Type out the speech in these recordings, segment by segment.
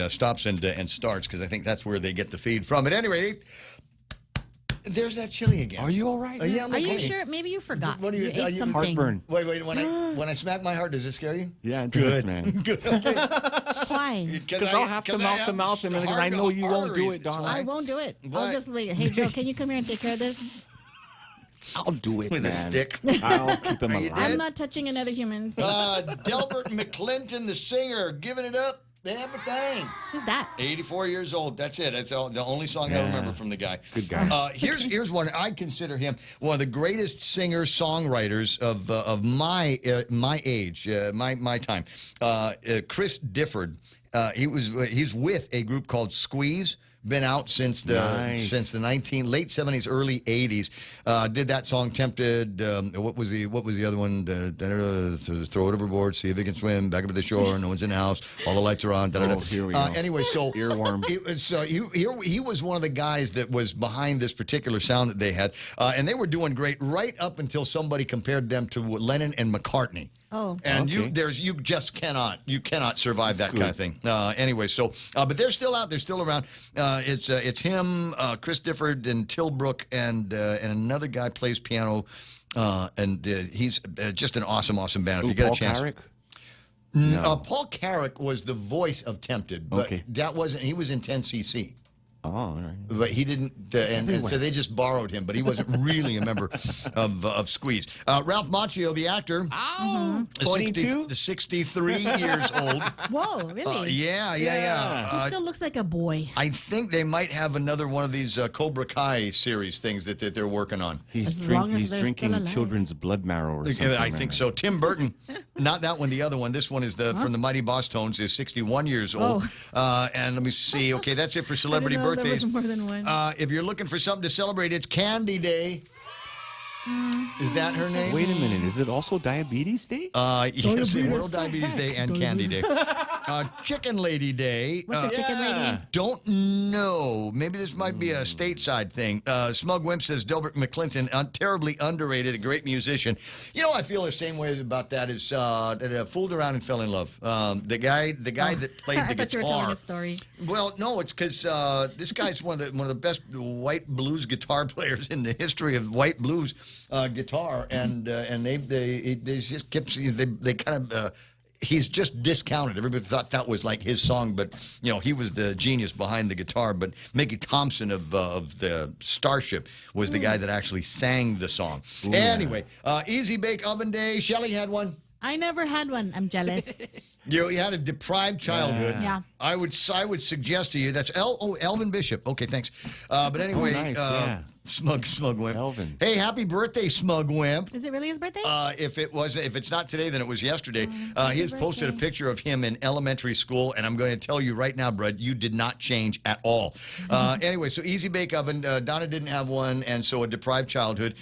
stops and starts because I think that's where they get the feed from. At any rate, there's that chili again. Are you all right? Yeah, Are you sure? Maybe you forgot. What do you ate something. Heartburn. Wait. When I smack my heart, does it scare you? Yeah, it does, man. Good. Okay. Why? Because I'll have to mouth to mouth, and because I know you won't do it, Donna. I won't do it. I'll just wait. Hey, Joe, can you come here and take care of this? I'll do it, With man. a stick. I'll keep him alive. I'm not touching another human. Delbert McClinton, the singer, giving it up. They have a thing. Who's that? 84 years old. That's it. That's the only song I remember from the guy. Good guy. Here's one. I consider him one of the greatest singers, songwriters of my age, my time. Chris Difford. He's with a group called Squeeze. Been out since the late 70s, early 80s. Did that song "Tempted"? What was the other one? Throw it overboard, see if it can swim. Back up to the shore, no one's in the house. All the lights are on. Oh, here we go. Anyway, so earworm. He was one of the guys that was behind this particular sound that they had, and they were doing great right up until somebody compared them to Lennon and McCartney. Oh, and okay. you just cannot survive that kind of thing. Anyway, so but they're still out, they're still around. It's him, Chris Difford, and Tilbrook, and another guy plays piano, and he's just an awesome band. If you get Paul a chance. Carrick? No. Paul Carrick was the voice of Tempted, but Okay. that wasn't. He was in 10cc. Oh, all right. But he didn't, and so they just borrowed him. But he wasn't really a member of Squeeze. Ralph Macchio, the actor, 22, 63 years old. Whoa, really? Yeah. He still looks like a boy. I think they might have another one of these Cobra Kai series things that they're working on. He's As long as he's they're drinking still alive. children's blood marrow or something. I think so. Tim Burton, not that one, the other one. This one is from the Mighty Boss Tones, is 61 years old. And let me see. Okay, that's it for celebrity I didn't know there birthdays. was more than one. If you're looking for something to celebrate, it's Candy Day. Is that her name? Wait a minute. Is it also Diabetes Day? Yes, World Diabetes Day and Candy Day. Chicken Lady Day. What's a chicken lady? Don't know. Maybe this might be a stateside thing. Smug Wimp says Delbert McClinton, terribly underrated, a great musician. You know, I feel the same way about that. Is that fooled around and fell in love. The guy that played the I thought you guitar. were telling a story. Well, no, it's because this guy's one of the best white blues guitar players in the history of white blues guitar, and they just kept they kind of. He's just discounted. Everybody thought that was like his song, but you know he was the genius behind the guitar. But Mickey Thompson of the Starship was the guy that actually sang the song. Ooh, anyway, Easy Bake Oven Day. Shelley had one. I never had one. I'm jealous. You had a deprived childhood. Yeah. I would suggest to you that's Elvin Bishop. Okay, thanks. But anyway, nice, yeah. Smug Wimp. Elvin. Hey, happy birthday, Smug Wimp. Is it really his birthday? If it's not today, then it was yesterday. He has posted a birthday. picture of him in elementary school, and I'm going to tell you right now, Brad, you did not change at all. Anyway, so Easy Bake Oven. Donna didn't have one, and so a deprived childhood.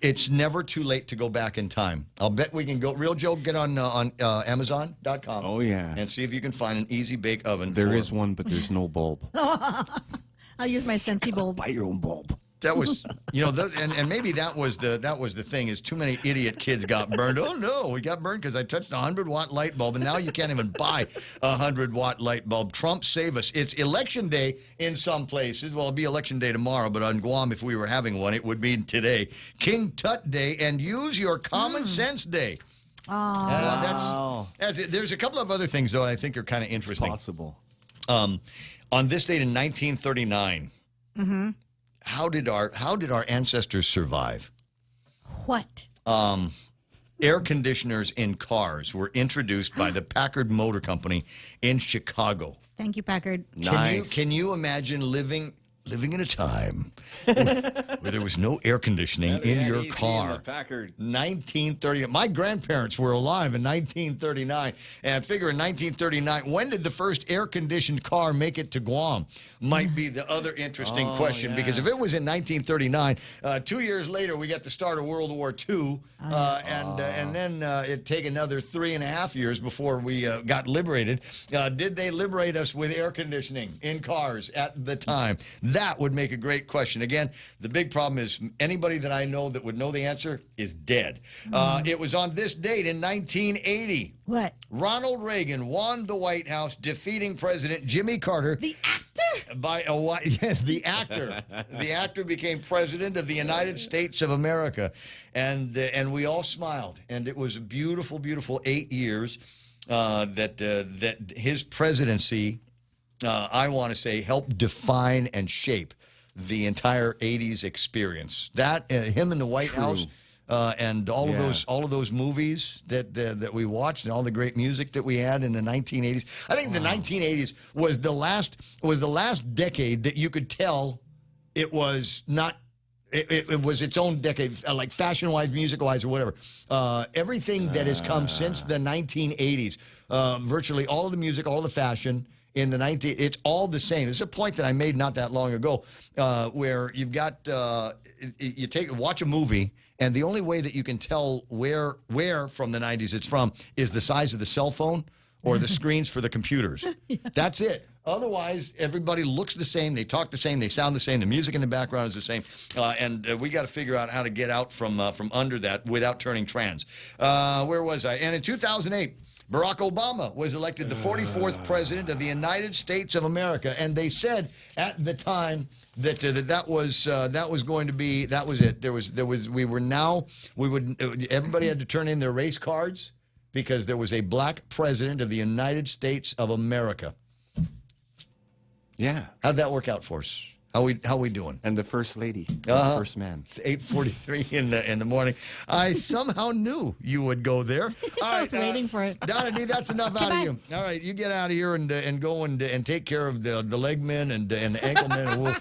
It's never too late to go back in time. I'll bet we can go. Real Joe, get on Amazon.com. Oh, yeah. And see if you can find an Easy Bake Oven. There is one, but there's no bulb. I'll use my Sensi bulb. Buy your own bulb. That was, and maybe that was the thing is too many idiot kids got burned. Oh no, we got burned because I touched a 100-watt light bulb, and now you can't even buy a 100-watt light bulb. Trump save us! It's election day in some places. Well, it'll be election day tomorrow, but on Guam, if we were having one, it would be today. King Tut Day and Use Your Common Sense Day. Wow. That's it. There's a couple of other things though I think are kind of interesting. It's possible. On this date in 1939. How did our ancestors survive? What? Air conditioners in cars were introduced by the Packard Motor Company in Chicago. Thank you, Packard. Nice. Can you imagine living in a time where there was no air conditioning in your car? Packard. 1930. My grandparents were alive in 1939, and figure in 1939, when did the first air-conditioned car make it to Guam? Might be the other interesting question, because if it was in 1939, 2 years later we got the start of World War II, and then it'd take another 3.5 years before we got liberated. Did they liberate us with air conditioning in cars at the time? That would make a great question. Again, the big problem is anybody that I know that would know the answer is dead. It was on this date in 1980. What? Ronald Reagan won the White House, defeating President Jimmy Carter. The actor? By yes, the actor. The actor became president of the United States of America, and we all smiled, and it was a beautiful, beautiful 8 years that his presidency, I want to say, helped define and shape the entire 80s experience. That him in the White House. And all of those movies that we watched, and all the great music that we had in the 1980s. I think the 1980s was the last decade that you could tell it was not. It was its own decade, like fashion-wise, music-wise, or whatever. Everything that has come since the 1980s, virtually all of the music, all the fashion. In the it's all the same. This is a point that I made not that long ago, where you've got watch a movie, and the only way that you can tell where from the 90s it's from is the size of the cell phone or the screens for the computers. That's it. Otherwise, everybody looks the same. They talk the same. They sound the same. The music in the background is the same. And we got to figure out how to get out from under that without turning trans. Where was I? And in 2008. Barack Obama was elected the 44th president of the United States of America, and they said at the time that that was going to be, that was it. Everybody had to turn in their race cards because there was a black president of the United States of America. Yeah. How'd that work out for us? How we doing? And the first lady, first man. It's 8:43 in the morning. I somehow knew you would go there. All right, I was waiting for it. Donna D, that's enough out of you. All right, you get out of here and go and take care of the leg men and the ankle men. And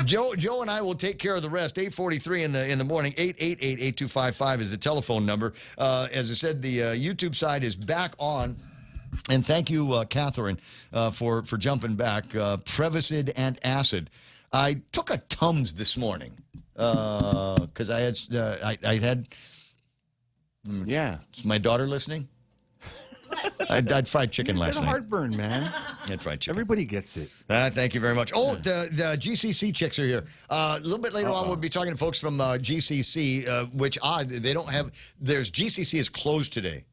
Joe and I will take care of the rest. 8:43 in the morning. 888-8255 is the telephone number. As I said, the YouTube side is back on. And thank you, Catherine, for jumping back. Prevacid and acid. I took a Tums this morning because I had. Yeah. Is my daughter listening? I'd fried chicken last Got a night. heartburn, man. I had fried chicken. Everybody gets it. Thank you very much. Oh, the GCC chicks are here. A little bit later on, we'll be talking to folks from GCC, which they don't have. There's GCC is closed today.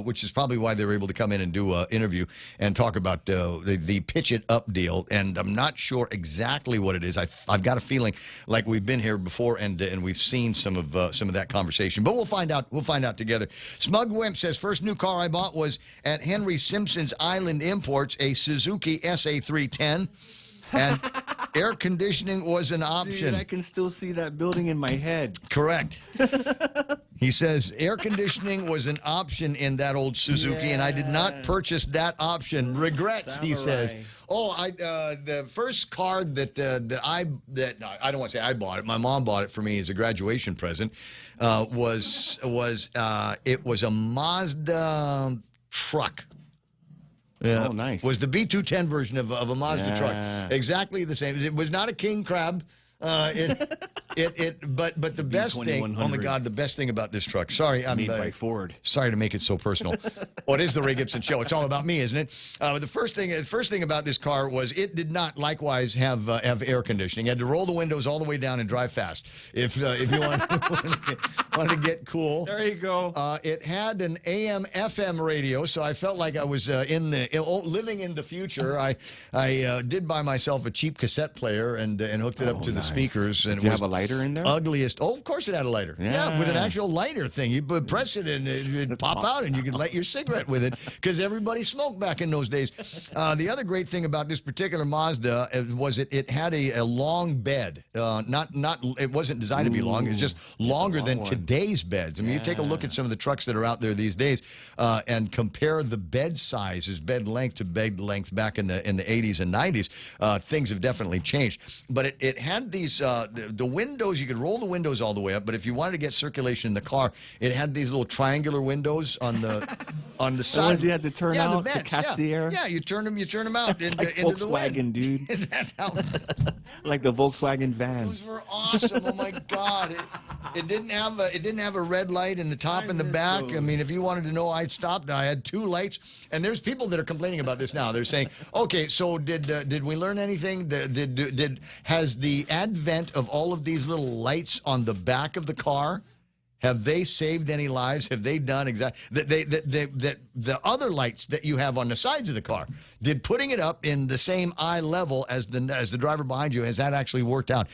Which is probably why they were able to come in and do an interview and talk about the Pitch It Up deal. And I'm not sure exactly what it is. I've got a feeling like we've been here before and we've seen some of that conversation. But we'll find out. We'll find out together. Smug Wimp says, first new car I bought was at Henry Simpson's Island Imports, a Suzuki SA310. And air conditioning was an option. Dude, I can still see that building in my head. Correct. He says air conditioning was an option in that old Suzuki, and I did not purchase that option. Regrets, Samurai. he says. Oh, the first car that I don't want to say I bought it. My mom bought it for me as a graduation present. Was a Mazda truck. Oh, nice. Was the B210 version of a Mazda truck. Exactly the same. It was not a king crab. But the best thing, oh my God, the best thing about this truck. Sorry, I'm made by Ford. Sorry to make it so personal. Well, it is the Ray Gibson Show. It's all about me, isn't it? But the first thing about this car was it did not likewise have air conditioning. You had to roll the windows all the way down and drive fast if you wanted to get cool. There you go. It had an AM/FM radio, so I felt like I was living in the future. I did buy myself a cheap cassette player and hooked it up to the speakers. And Did you have a lighter in there? Ugliest. Oh, of course it had a lighter. Yeah, with an actual lighter thing. You press it and it'd pop out and you could light your cigarette with it because everybody smoked back in those days. The other great thing about this particular Mazda was it had a long bed. It wasn't designed to be long. It was just longer than today's beds. I mean, you take a look at some of the trucks that are out there these days and compare the bed sizes, bed length to bed length back in the 80s and 90s. Things have definitely changed. But it had these the windows. You could roll the windows all the way up, but if you wanted to get circulation in the car, it had these little triangular windows on the side. The ones you had to turn out the vents, to catch the air. Yeah, you turn them out into, like into the Volkswagen, wind. dude. That's how. Like the Volkswagen van. Those were awesome. Oh my God. It didn't have a red light in the top and the back. those. I mean, if you wanted to know, I stopped. I had 2 lights, and there's people that are complaining about this now. They're saying, "Okay, so did we learn anything? Has the advent of all of these little lights on the back of the car?" Have they saved any lives? Have they done exactly that? The other lights that you have on the sides of the car, did putting it up in the same eye level as the driver behind you, has that actually worked out?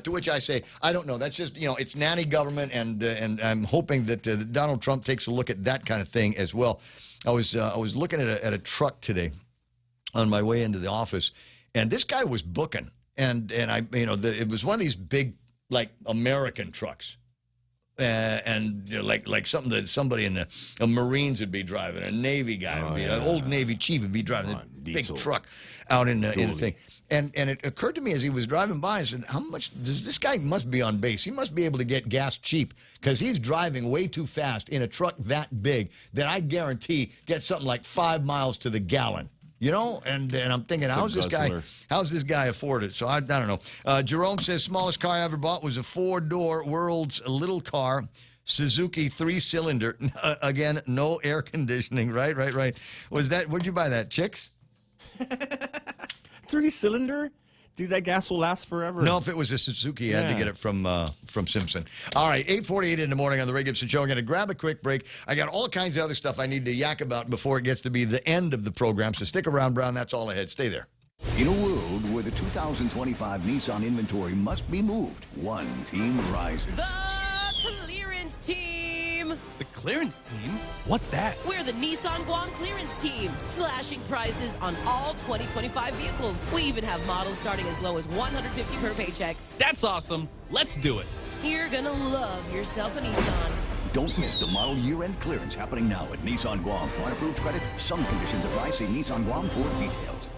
To which I say, I don't know. That's just, it's nanny government, and I'm hoping that Donald Trump takes a look at that kind of thing as well. I was looking at a truck today on my way into the office, and this guy was booking, and it was one of these big, like, American trucks. Like something that somebody in the Marines would be driving, a Navy guy would be, an old Navy chief would be driving a big truck out in the thing. And it occurred to me as he was driving by, I said, how much does this guy must be on base? He must be able to get gas cheap, because he's driving way too fast in a truck that big that I guarantee gets something like 5 miles to the gallon. And I'm thinking, how's this guy afford it? So I don't know. Jerome says, smallest car I ever bought was a 4-door world's little car, Suzuki 3-cylinder. Again, no air conditioning. Right. Where'd you buy that? Chicks? 3-cylinder? Dude, that gas will last forever. No, if it was a Suzuki, I had to get it from Simpson. All right, 8:48 in the morning on the Ray Gibson Show. I'm going to grab a quick break. I got all kinds of other stuff I need to yak about before it gets to be the end of the program. So stick around, Brown. That's all ahead. Stay there. In a world where the 2025 Nissan inventory must be moved, one team rises. The clearance team. The clearance team? What's that? We're the Nissan Guam clearance team, slashing prices on all 2025 vehicles. We even have models starting as low as $150 per paycheck. That's awesome. Let's do it. You're gonna love yourself a Nissan. Don't miss the model year-end clearance happening now at Nissan Guam. On approved credit, some conditions apply. See Nissan Guam for details.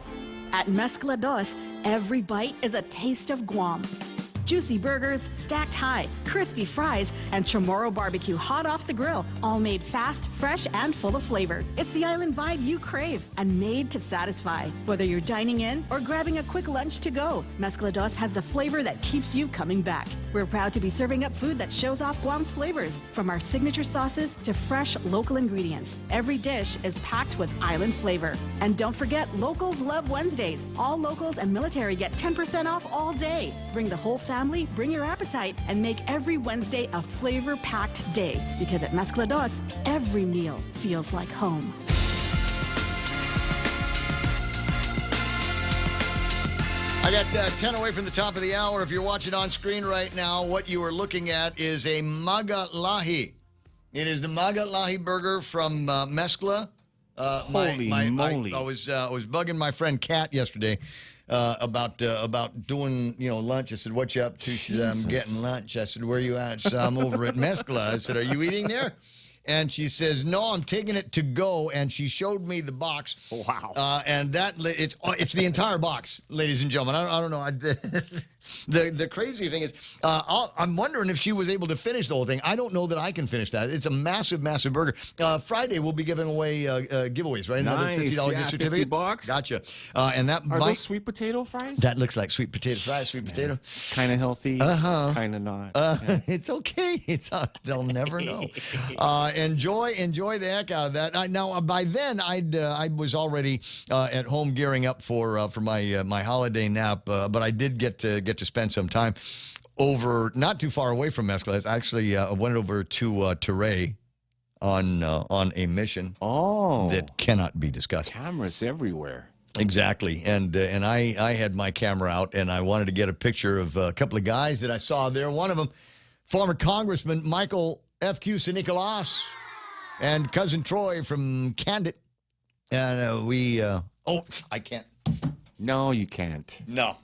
At Mezcla Dos, every bite is a taste of Guam. Juicy burgers, stacked high, crispy fries, and Chamorro barbecue hot off the grill, all made fast, fresh, and full of flavor. It's the island vibe you crave and made to satisfy. Whether you're dining in or grabbing a quick lunch to go, Mezcla Dos has the flavor that keeps you coming back. We're proud to be serving up food that shows off Guam's flavors, from our signature sauces to fresh local ingredients. Every dish is packed with island flavor. And don't forget, locals love Wednesdays. All locals and military get 10% off all day. Bring the whole family, bring your appetite, and make every Wednesday a flavor-packed day. Because at Mezcla Dos, every meal feels like home. I got 10 away from the top of the hour. If you're watching on screen right now, what you are looking at is a Magalahi. It is the Magalahi burger from Mezcla. Holy moly. I was bugging my friend Kat yesterday about doing lunch. I said, "What you up to?" She said, "I'm getting lunch." I said, "Where you at?" So I'm over at Mezcla. I said, "Are you eating there?" And she says, "No, I'm taking it to go." And she showed me the box. Wow. And it's the entire box, ladies and gentlemen. I don't know. The crazy thing is, I'm wondering if she was able to finish the whole thing. I don't know that I can finish that. It's a massive, massive burger. Friday we'll be giving away giveaways, right? Another $50 gift certificate. $50. Gotcha. And that Are those sweet potato fries? That looks like sweet potato fries. Sweet potato. Kind of healthy. Kind of not. Yes. It's okay. They'll never know. Enjoy the heck out of that. Now, by then, I was already at home gearing up for my holiday nap, but I did get to spend some time over not too far away from Mezcla. I actually went over to Teray on a mission that cannot be discussed. Cameras everywhere. Exactly, and I had my camera out, and I wanted to get a picture of a couple of guys that I saw there. One of them, former Congressman Michael F.Q. St. Nicolas, and cousin Troy from Candid. And I can't. No, you can't. No.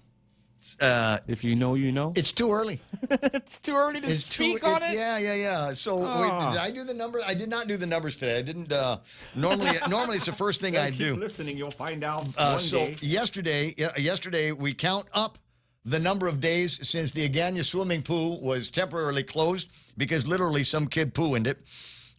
If you know, you know. It's too early. It's too early to speak on it. Yeah. So wait, did I do the numbers? I did not do the numbers today. I didn't. Normally it's the first thing I do. Keep listening, you'll find out one day. Yesterday we count up the number of days since the Agana swimming pool was temporarily closed because literally some kid poo-ed it.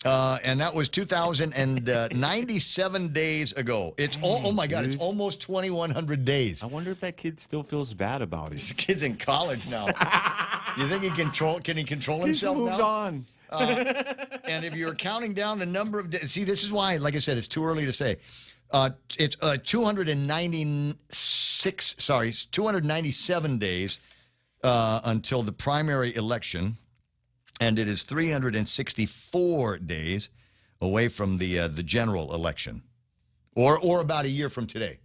And that was 2,097 days ago. It's oh my God, it's almost 2,100 days. I wonder if that kid still feels bad about it. The kid's in college now. You think he can he control He's himself moved now? on. And if you're counting down the number of days, see, this is why, like I said, it's too early to say. It's 297 days until the primary election, and it is 364 days away from the general election, or about a year from today.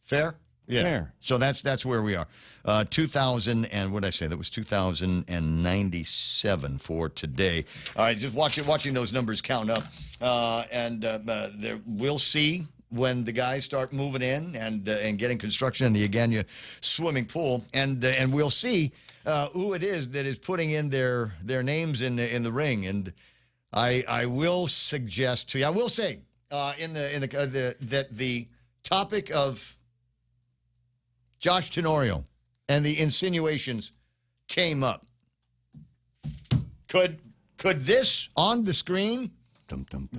Fair? Yeah. Fair. So that's where we are. 2000 and what did I say? That was 2097 for today. All right, just watching those numbers count up, we'll see when the guys start moving in and getting construction in the Agana swimming pool, and we'll see who it is that is putting in their names in the ring. And I will suggest to you, I will say that the topic of Josh Tenorio and the insinuations came up. Could this on the screen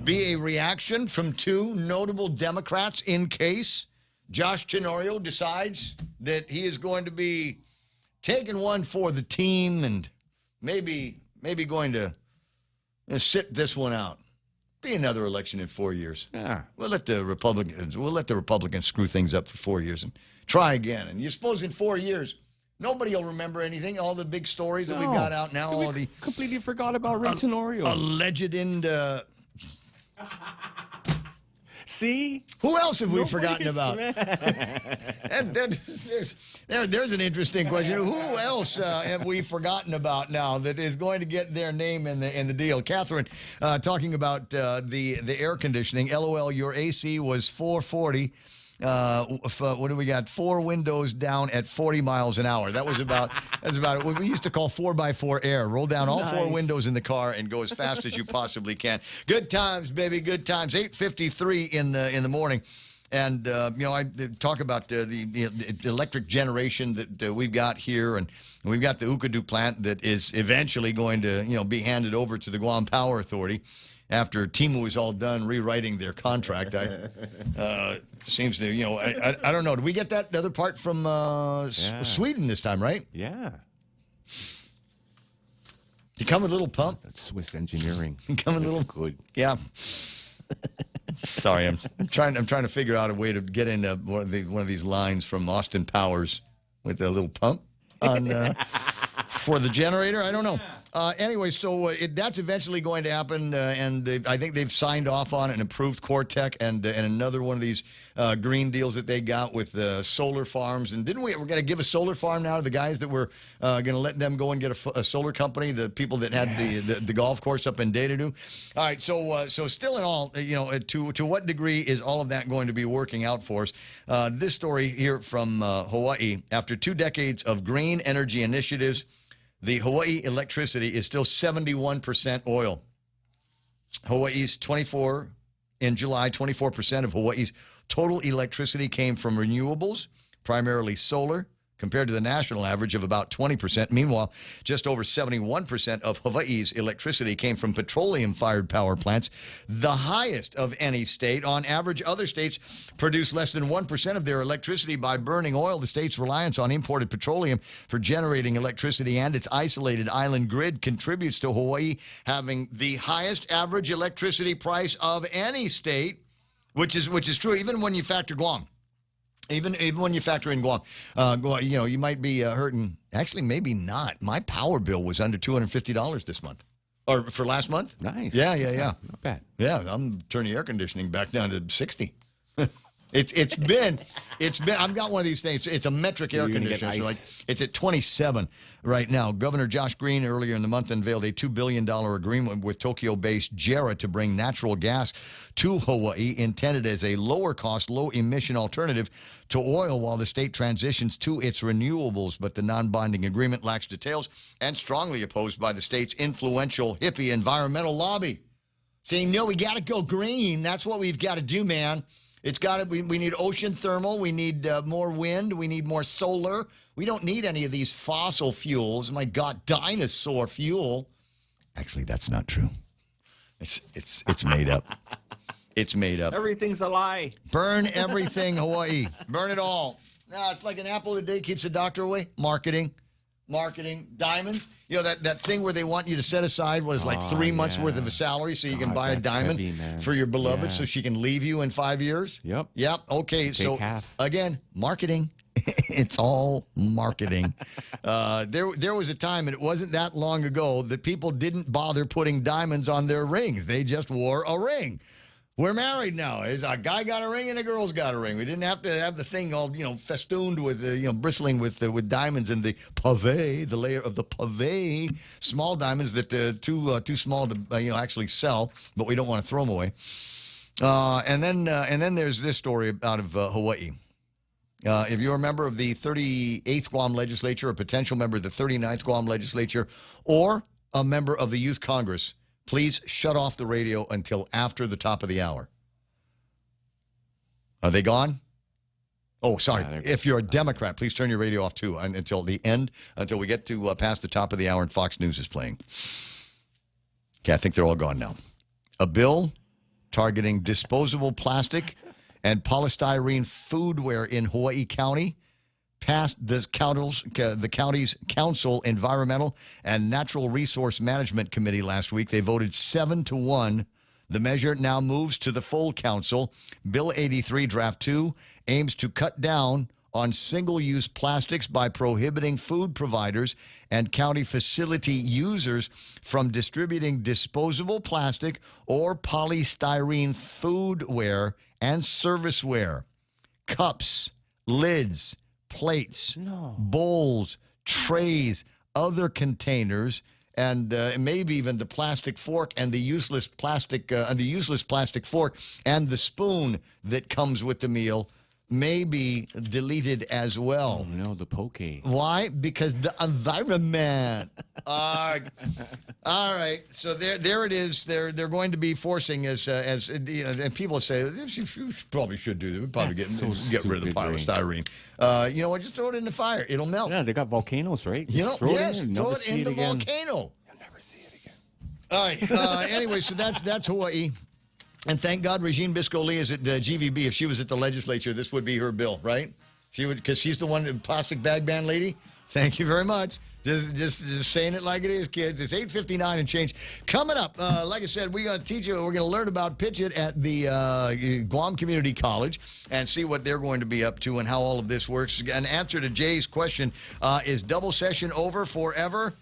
be a reaction from two notable Democrats in case Josh Tenorio decides that he is going to be taking one for the team and maybe going to sit this one out? Be another election in 4 years. Yeah. We'll let the Republicans screw things up for 4 years and try again. And you suppose in 4 years, nobody will remember anything. All the big stories that we've got out now. All We the completely forgot about Ray Tenorio. alleged See? who else have we Nobody's forgotten about? And then there's an interesting question. Who else have we forgotten about now that is going to get their name in the deal? Catherine, talking about the air conditioning. LOL, your AC was 440. What do we got? 4 windows down at 40 miles an hour. That's about it. What we used to call 4x4 air. Roll down all 4 windows in the car and go as fast as you possibly can. Good times, baby. Good times. 8:53 in the morning. And, I talk about the electric generation that we've got here. And we've got the Ukadu plant that is eventually going to, be handed over to the Guam Power Authority after Timu is all done rewriting their contract. Seems to, I don't know. Did we get that other part from Sweden this time, right? Yeah. You come with a little pump? That's Swiss engineering. You come with a That's little good. Yeah. Sorry, I'm trying to figure out a way to get into one of these lines from Austin Powers with a little pump on for the generator. I don't know. Anyway, so that's eventually going to happen, and I think they've signed off on an improved Cortec and another one of these green deals that they got with solar farms. And didn't we're going to give a solar farm now to the guys that were going to let them go and get a solar company, the people that had the golf course up in Datadu. All right, so still in all, to what degree is all of that going to be working out for us? This story here from Hawaii. After 2 decades of green energy initiatives, the Hawaii electricity is still 71% oil. Hawaii's 24% of Hawaii's total electricity came from renewables, primarily solar, compared to the national average of about 20%. Meanwhile, just over 71% of Hawaii's electricity came from petroleum-fired power plants, the highest of any state. On average, other states produce less than 1% of their electricity by burning oil. The state's reliance on imported petroleum for generating electricity and its isolated island grid contributes to Hawaii having the highest average electricity price of any state, which is true even when you factor Guam. Even when you factor in Guam, you might be hurting. Actually, maybe not. My power bill was under $250 this month, or for last month. Nice. Yeah. Not bad. Yeah, I'm turning air conditioning back down to 60. It's been. I've got one of these things. It's a metric air conditioner. So it's at 27 right now. Governor Josh Green earlier in the month unveiled a $2 billion agreement with Tokyo-based JERA to bring natural gas to Hawaii, intended as a lower-cost, low-emission alternative to oil while the state transitions to its renewables. But the non-binding agreement lacks details and strongly opposed by the state's influential hippie environmental lobby, saying, no, we got to go green. That's what we've got to do, man. It's got to. We need ocean thermal. We need more wind. We need more solar. We don't need any of these fossil fuels. My God, dinosaur fuel. Actually, that's not true. It's made up. It's made up. Everything's a lie. Burn everything, Hawaii. Burn it all. No, it's like an apple a day keeps the doctor away. Marketing. marketing, diamonds. You know, that thing where they want you to set aside was like 3 months worth of a salary so you can buy a diamond for your beloved so she can leave you in 5 years? Yep. Okay, so half. Again, marketing. It's all marketing. There was a time, and it wasn't that long ago, that people didn't bother putting diamonds on their rings. They just wore a ring. We're married now. A guy got a ring and a girl's got a ring. We didn't have to have the thing all, festooned with, bristling with diamonds and the pavé, the layer of the pavé, small diamonds that too small to actually sell, but we don't want to throw them away. And then there's this story out of Hawaii. If you're a member of the 38th Guam legislature, a potential member of the 39th Guam legislature, or a member of the Youth Congress, please shut off the radio until after the top of the hour. Are they gone? Oh, sorry. If you're a Democrat, please turn your radio off, too, until the end, until we get to past the top of the hour and Fox News is playing. Okay, I think they're all gone now. A bill targeting disposable plastic and polystyrene foodware in Hawaii County passed the county's Council Environmental and Natural Resource Management Committee last week. They voted 7-1. The measure now moves to the full council. Bill 83, Draft 2, aims to cut down on single-use plastics by prohibiting food providers and county facility users from distributing disposable plastic or polystyrene foodware and serviceware, cups, lids, plates, bowls, trays, other containers, and maybe even the plastic fork and the useless plastic fork and the spoon that comes with the meal may be deleted as well. Oh, no, the poke. Why? Because the environment. All right. So there it is. They're going to be forcing us, and people say, you probably should do that. We probably get rid of the polystyrene. You know what? Just throw it in the fire. It'll melt. Yeah, they got volcanoes, right? Just throw it in throw it in the volcano. You'll never see it again. All right. Anyway, so that's Hawaii. And thank God Regine Bisco-Lee is at GVB. If she was at the legislature, this would be her bill, right? She would, because she's the one, the plastic bag ban lady. Thank you very much. Just saying it like it is, kids. It's 8:59 and change. Coming up, like I said, we're going to teach you. We're going to learn about Pitch It at the Guam Community College and see what they're going to be up to and how all of this works. An answer to Jay's question: is double session over forever?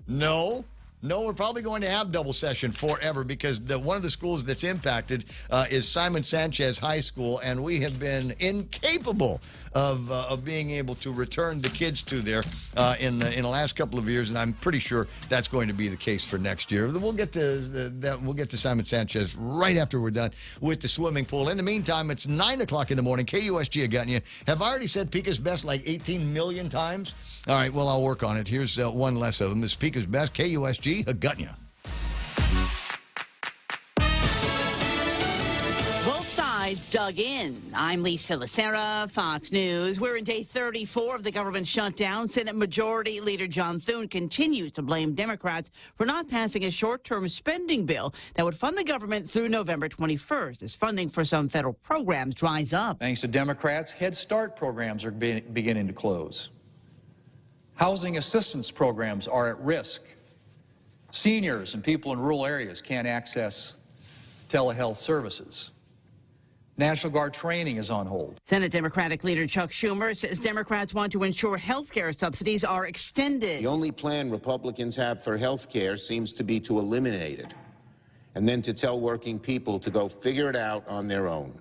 No. No, we're probably going to have double session forever because one of the schools that's impacted is Simon Sanchez High School, and we have been incapable of being able to return the kids to there in the last couple of years, and I'm pretty sure that's going to be the case for next year. We'll get to we'll get to Simon Sanchez right after we're done with the swimming pool. In the meantime, it's 9 o'clock in the morning. KUSG Agutnia. Have I already said Pika's best like 18 million times? All right, well, I'll work on it. Here's one less of them. This is Pika's best. KUSG Agutnia. Both sides dug in. I'm Lisa Lacera, Fox News. We're in day 34 of the government shutdown. Senate Majority Leader John Thune continues to blame Democrats for not passing a short-term spending bill that would fund the government through November 21st as funding for some federal programs dries up. Thanks to Democrats, Head Start programs are beginning to close. Housing assistance programs are at risk. Seniors and people in rural areas can't access telehealth services. National Guard training is on hold. Senate Democratic Leader Chuck Schumer says Democrats want to ensure health care subsidies are extended. The only plan Republicans have for health care seems to be to eliminate it and then to tell working people to go figure it out on their own.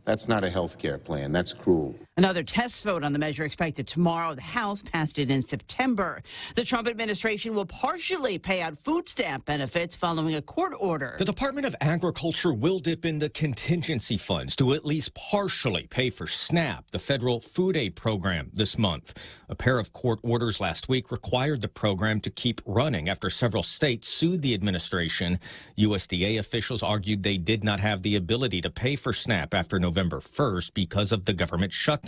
That's not a health care plan. That's cruel. Another test vote on the measure expected tomorrow. The House passed it in September. The Trump administration will partially pay out food stamp benefits following a court order. The Department of Agriculture will dip into contingency funds to at least partially pay for SNAP, the federal food aid program, this month. A pair of court orders last week required the program to keep running after several states sued the administration. USDA officials argued they did not have the ability to pay for SNAP after November 1st because of the government shutdown.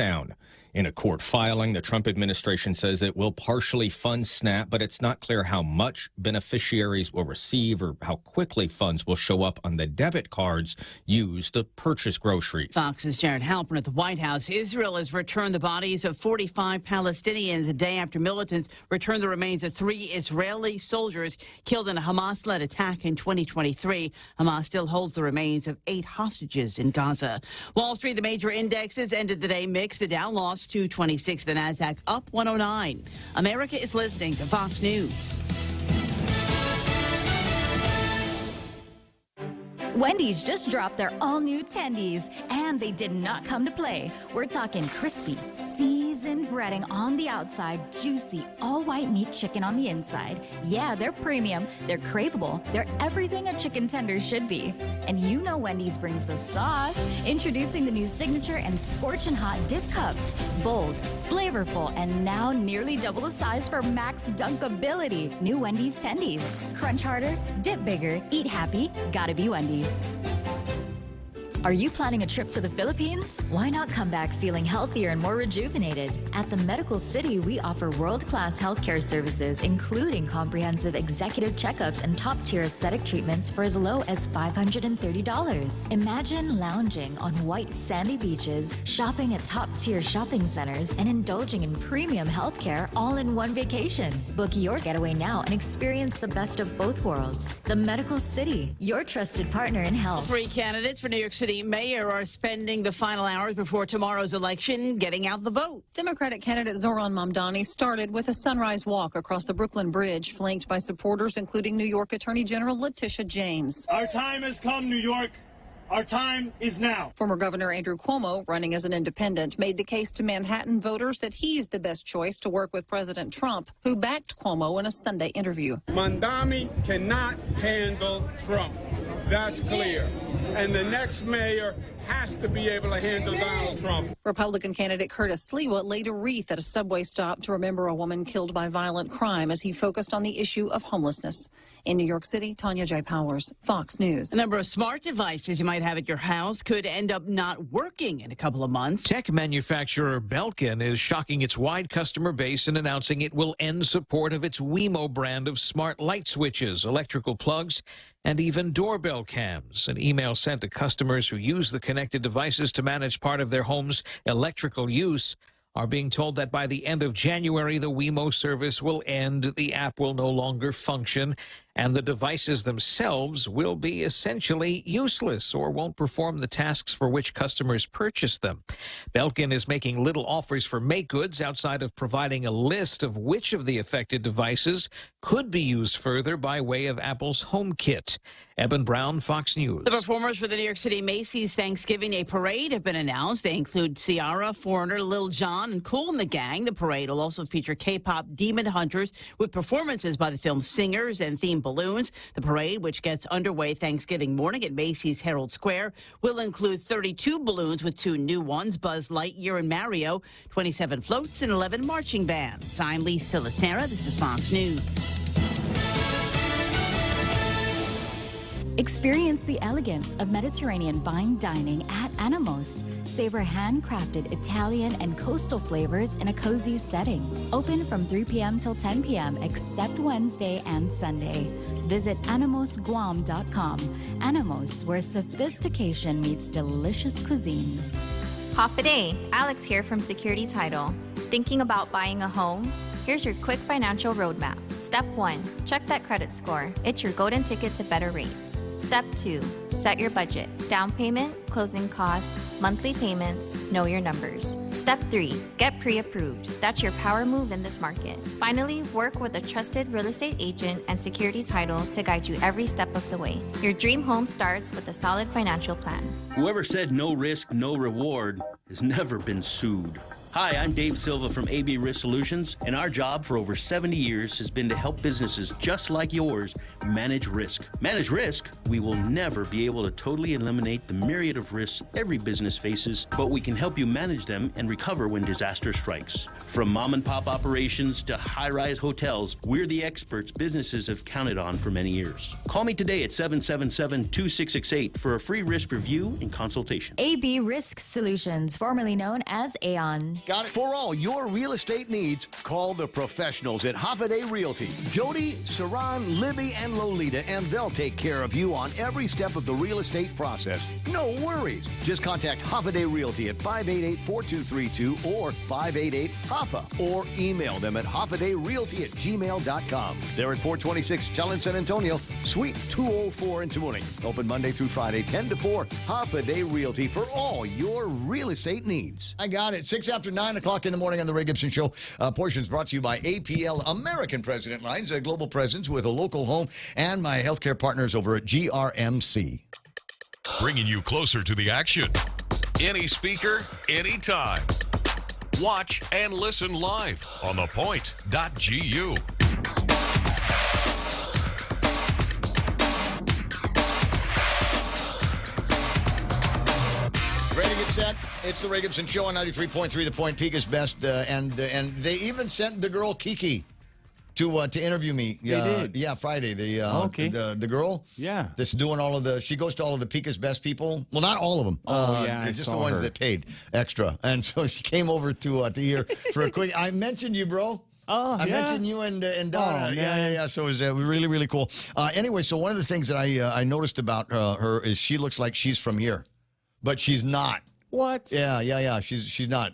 In a court filing, the Trump administration says it will partially fund SNAP, but it's not clear how much beneficiaries will receive or how quickly funds will show up on the debit cards used to purchase groceries. Fox's Jared Halpern at the White House. Israel has returned the bodies of 45 Palestinians a day after militants returned the remains of 3 Israeli soldiers killed in a Hamas-led attack in 2023. Hamas still holds the remains of 8 hostages in Gaza. Wall Street, the major indexes ended the day mixed. The Dow lost 226, the Nasdaq up 109. America is listening to Fox News. Wendy's just dropped their all-new tendies, and they did not come to play. We're talking crispy, seasoned breading on the outside, juicy, all-white meat chicken on the inside. Yeah, they're premium, they're craveable, they're everything a chicken tender should be. And you know Wendy's brings the sauce. Introducing the new signature and scorching hot dip cups. Bold, flavorful, and now nearly double the size for max dunkability. New Wendy's tendies. Crunch harder, dip bigger, eat happy, gotta be Wendy's. Are you planning a trip to the Philippines? Why not come back feeling healthier and more rejuvenated? At the Medical City, we offer world-class healthcare services, including comprehensive executive checkups and top-tier aesthetic treatments for as low as $530. Imagine lounging on white sandy beaches, shopping at top-tier shopping centers, and indulging in premium healthcare all in one vacation. Book your getaway now and experience the best of both worlds. The Medical City, your trusted partner in health. 3 candidates for New York City mayor are spending the final hours before tomorrow's election getting out the vote. Democratic candidate Zohran Mamdani started with a sunrise walk across the Brooklyn Bridge, flanked by supporters including New York Attorney General Letitia James. Our time has come, New York. Our time is now. Former Governor Andrew Cuomo, running as an independent, made the case to Manhattan voters that he's the best choice to work with President Trump, who backed Cuomo in a Sunday interview. Mamdani cannot handle Trump. That's clear. And the next mayor has to be able to handle Donald Trump. Republican candidate Curtis Sliwa laid a wreath at a subway stop to remember a woman killed by violent crime as he focused on the issue of homelessness. In New York City, Tanya J. Powers, Fox News. A number of smart devices you might have at your house could end up not working in a couple of months. Tech manufacturer Belkin is shocking its wide customer base and announcing it will end support of its Wemo brand of smart light switches, electrical plugs, and even doorbell cams. An email sent to customers who use the connected devices to manage part of their home's electrical use are being told that by the end of January, the Wemo service will end, the app will no longer function, and the devices themselves will be essentially useless or won't perform the tasks for which customers purchase them. Belkin is making little offers for make goods outside of providing a list of which of the affected devices could be used further by way of Apple's HomeKit. Eben Brown, Fox News. The performers for the New York City Macy's Thanksgiving Day Parade have been announced. They include Ciara, Foreigner, Lil Jon, and Kool and the Gang. The parade will also feature K-pop Demon Hunters with performances by the film's singers and theme balloons. The parade, which gets underway Thanksgiving morning at Macy's Herald Square, will include 32 balloons with 2 new ones, Buzz Lightyear and Mario, 27 floats, and 11 marching bands. I'm Lisa Lacera. This is Fox News. Experience the elegance of Mediterranean fine dining at Animos. Savor handcrafted Italian and coastal flavors in a cozy setting. Open from 3 p.m. till 10 p.m. except Wednesday and Sunday. Visit animosguam.com. Animos, where sophistication meets delicious cuisine. Half a day. Alex here from Security Title. Thinking about buying a home? Here's your quick financial roadmap. Step 1, check that credit score. It's your golden ticket to better rates. Step 2, set your budget. Down payment, closing costs, monthly payments, know your numbers. Step 3, get pre-approved. That's your power move in this market. Finally, work with a trusted real estate agent and Security Title to guide you every step of the way. Your dream home starts with a solid financial plan. Whoever said no risk, no reward has never been sued. Hi, I'm Dave Silva from AB Risk Solutions, and our job for over 70 years has been to help businesses just like yours manage risk. Manage risk? We will never be able to totally eliminate the myriad of risks every business faces, but we can help you manage them and recover when disaster strikes. From mom and pop operations to high-rise hotels, we're the experts businesses have counted on for many years. Call me today at 777-2668 for a free risk review and consultation. AB Risk Solutions, formerly known as Aon. home. Got it. For all your real estate needs, call the professionals at Hoffaday Realty. Jody, Saran, Libby, and Lolita, and they'll take care of you on every step of the real estate process. No worries. Just contact Hoffaday Realty at 588-4232 or 588-HOFFA or email them at hoffadayrealty@gmail.com. They're at 426 Challenge San Antonio, Suite 204 in Tamuning. Open Monday through Friday, 10 to 4. Hoffaday Realty for all your real estate needs. I got it. 6 after 9 o'clock in the morning on the Ray Gibson Show. Portions brought to you by APL American President Lines, a global presence with a local home, and my healthcare partners over at GRMC. Bringing you closer to the action. Any speaker, anytime. Watch and listen live on ThePOINT.gu. Ready to get set? It's the Ray Gibson Show on 93.3 The Point, Pika's Best, and they even sent the girl Kiki to interview me. They did? Yeah, Friday. Okay. The girl? Yeah. That's doing all of the, she goes to all of the Pika's Best people. Well, not all of them. Oh, yeah, I just the saw ones her. that paid extra. And so she came over to here for a quick, I mentioned you, bro. Oh, I mentioned you and Donna. Oh, yeah. So it was really, really cool. Anyway, so one of the things that I noticed about her is she looks like she's from here, but she's not. What? Yeah. She's not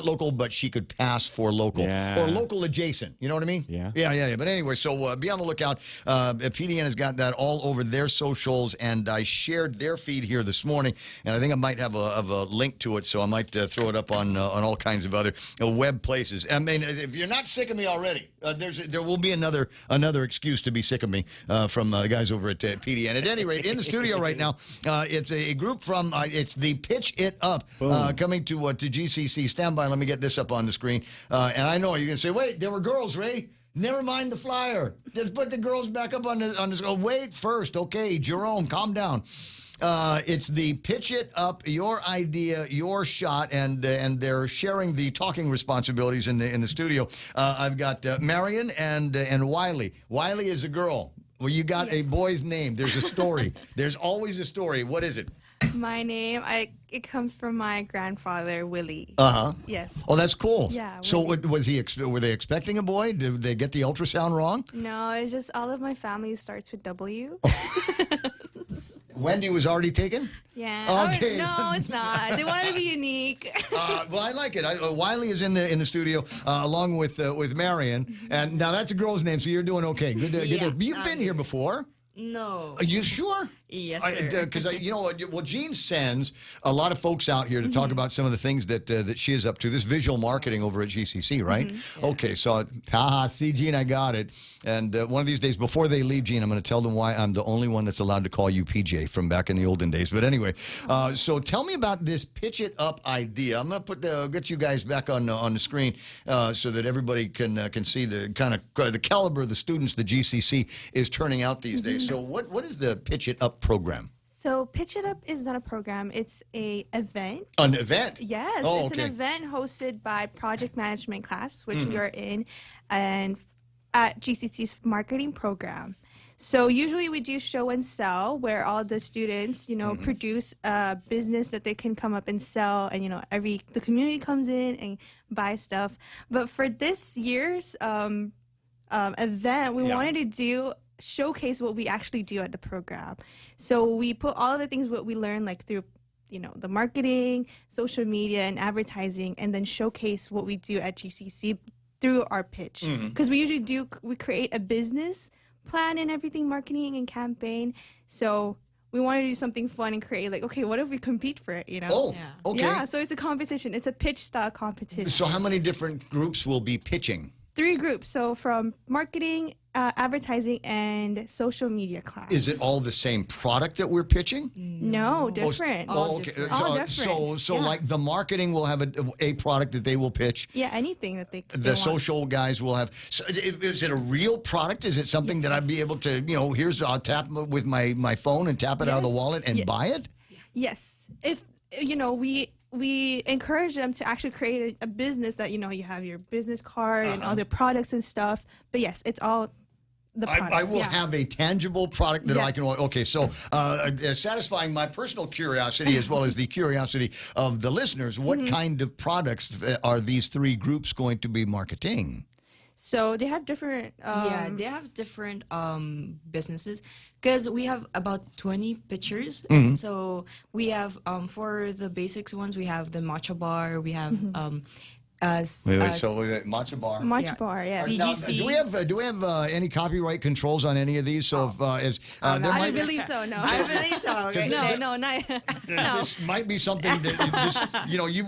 local, but she could pass for local or local adjacent. You know what I mean? Yeah. But anyway, so be on the lookout. PDN has got that all over their socials, and I shared their feed here this morning, and I think I might have a link to it, so I might throw it up on all kinds of other web places. I mean, if you're not sick of me already, there will be another excuse to be sick of me from the guys over at PDN. At any rate, in the studio right now, it's a group from it's the Pitch It Up coming to GCC. Stand by. Let me get this up on the screen. And I know you're going to say, wait, there were girls, Ray. Never mind the flyer. Just put the girls back up on the screen. Wait first. Okay, Jerome, calm down. It's the Pitch It Up, your idea, your shot, and they're sharing the talking responsibilities in the studio. I've got Marion and Wiley. Wiley is a girl. Well, you got a boy's name. There's a story. There's always a story. What is it? My name, it comes from my grandfather, Willie. Yes. Oh, that's cool. Yeah. So Willie. were they expecting a boy? Did they get the ultrasound wrong? No, it's just all of my family starts with W. Wendy was already taken? Yeah. Okay. No, it's not. They wanted to be unique. Well, I like it. Wiley is in the studio along with Marion, and now that's a girl's name, so you're doing okay. Good. You've been here before. No. Are you sure? Yes, sir. Because Jean sends a lot of folks out here to talk about some of the things that she is up to. This visual marketing over at GCC, right? Yeah. Okay, so see, Jean, I got it. And one of these days, before they leave, Jean, I'm going to tell them why I'm the only one that's allowed to call you PJ from back in the olden days. But anyway, so tell me about this Pitch It Up idea. I'm going to get you guys back on the screen so that everybody can see the kind of the caliber of the students the GCC is turning out these days. So what is the Pitch It Up program? So Pitch It Up is not a program. It's an event. An event? Yes. Oh, it's okay. an event hosted by project management class, which we are in, and at GCC's marketing program. So usually we do show and sell, where all the students, produce a business that they can come up and sell, and the community comes in and buy stuff. But for this year's event, we wanted to showcase what we actually do at the program. So we put all of the things what we learned, like through the marketing, social media, and advertising, and then showcase what we do at GCC through our pitch. Because we usually we create a business plan and everything, marketing and campaign. So we wanted to do something fun and create, okay, what if we compete for it, Oh, okay. Yeah, so it's a competition. It's a pitch style competition. So how many different groups will be pitching? 3 groups. So from marketing, advertising, and social media class. Is it all the same product that we're pitching? No, different. Oh, okay. All different. So like the marketing will have a product that they will pitch. Yeah, anything that they The want. social guys will have. So is it a real product? Is it something that I'd be able to, here's I'll tap with my phone and tap it out of the wallet and buy it? Yes. If, we encourage them to actually create a business that, you have your business card and all the products and stuff. But yes, it's all the I products. will have a tangible product that I can. Okay, so satisfying my personal curiosity as well as the curiosity of the listeners. What kind of products are these three groups going to be marketing? So they have different. They have different businesses because we have about 20 pitchers. So we have for the basics ones, we have the matcha bar. We have matcha bar. Matcha bar, yeah. CGC. Now, do we have any copyright controls on any of these? So I don't believe so. No, I believe so. Okay. No, not. This might be something that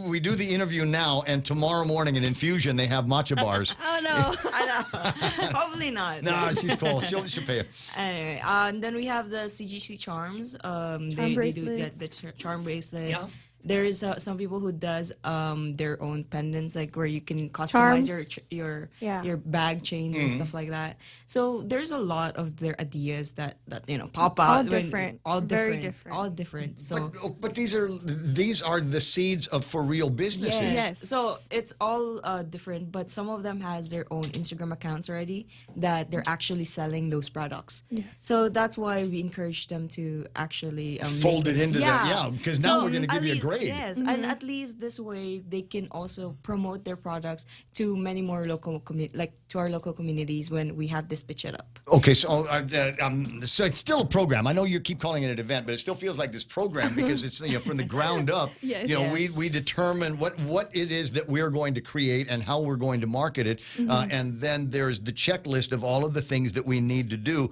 we do the interview now, and tomorrow morning in Infusion they have matcha bars. Oh no, I know. Probably not. No, she's cool. She'll pay it. Anyway, and then we have the CGC charms. They do get the charm bracelets. Yeah. There's some people who does their own pendants, like where you can customize your bag chains and stuff like that. So there's a lot of their ideas that pop out. Very different. All different. So, but these are the seeds of for real businesses. Yes. So it's all different, but some of them has their own Instagram accounts already that they're actually selling those products. Yes. So that's why we encourage them to actually fold it into that. Yeah, because now we're going to give you a grade. Yes, and at least this way they can also promote their products to many more local to our local communities when we have this pitch it up. Okay, so so it's still a program. I know you keep calling it an event, but it still feels like this program because it's from the ground up. Yes. We determine what it is that we're going to create and how we're going to market it, and then there's the checklist of all of the things that we need to do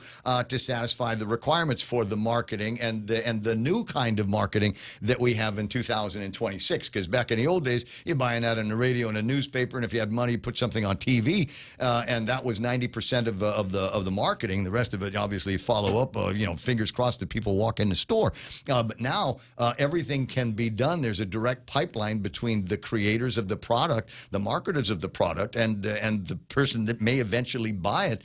to satisfy the requirements for the marketing and the new kind of marketing that we have in 2026. Because back in the old days, you're buying that on the radio and a newspaper, and if you had money, you put something on TV, and that was 90% of the marketing. The rest of it, obviously, follow up. Fingers crossed that people walk in the store. But now everything can be done. There's a direct pipeline between the creators of the product, the marketers of the product, and the person that may eventually buy it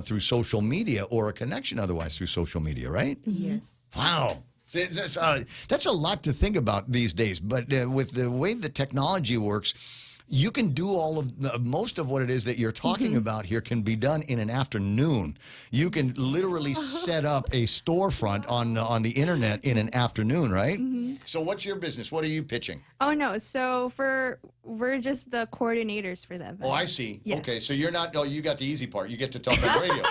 through social media or a connection otherwise through social media, right? Yes. Wow. That's a lot to think about these days. But with the way the technology works, you can do most of what it is that you're talking about here can be done in an afternoon. You can literally set up a storefront on the internet in an afternoon, right? So what's your business? What are you pitching? Oh no, so we're just the coordinators for the event. Oh, I see. Yes. Okay, so you're not. Oh, you got the easy part. You get to talk on radio.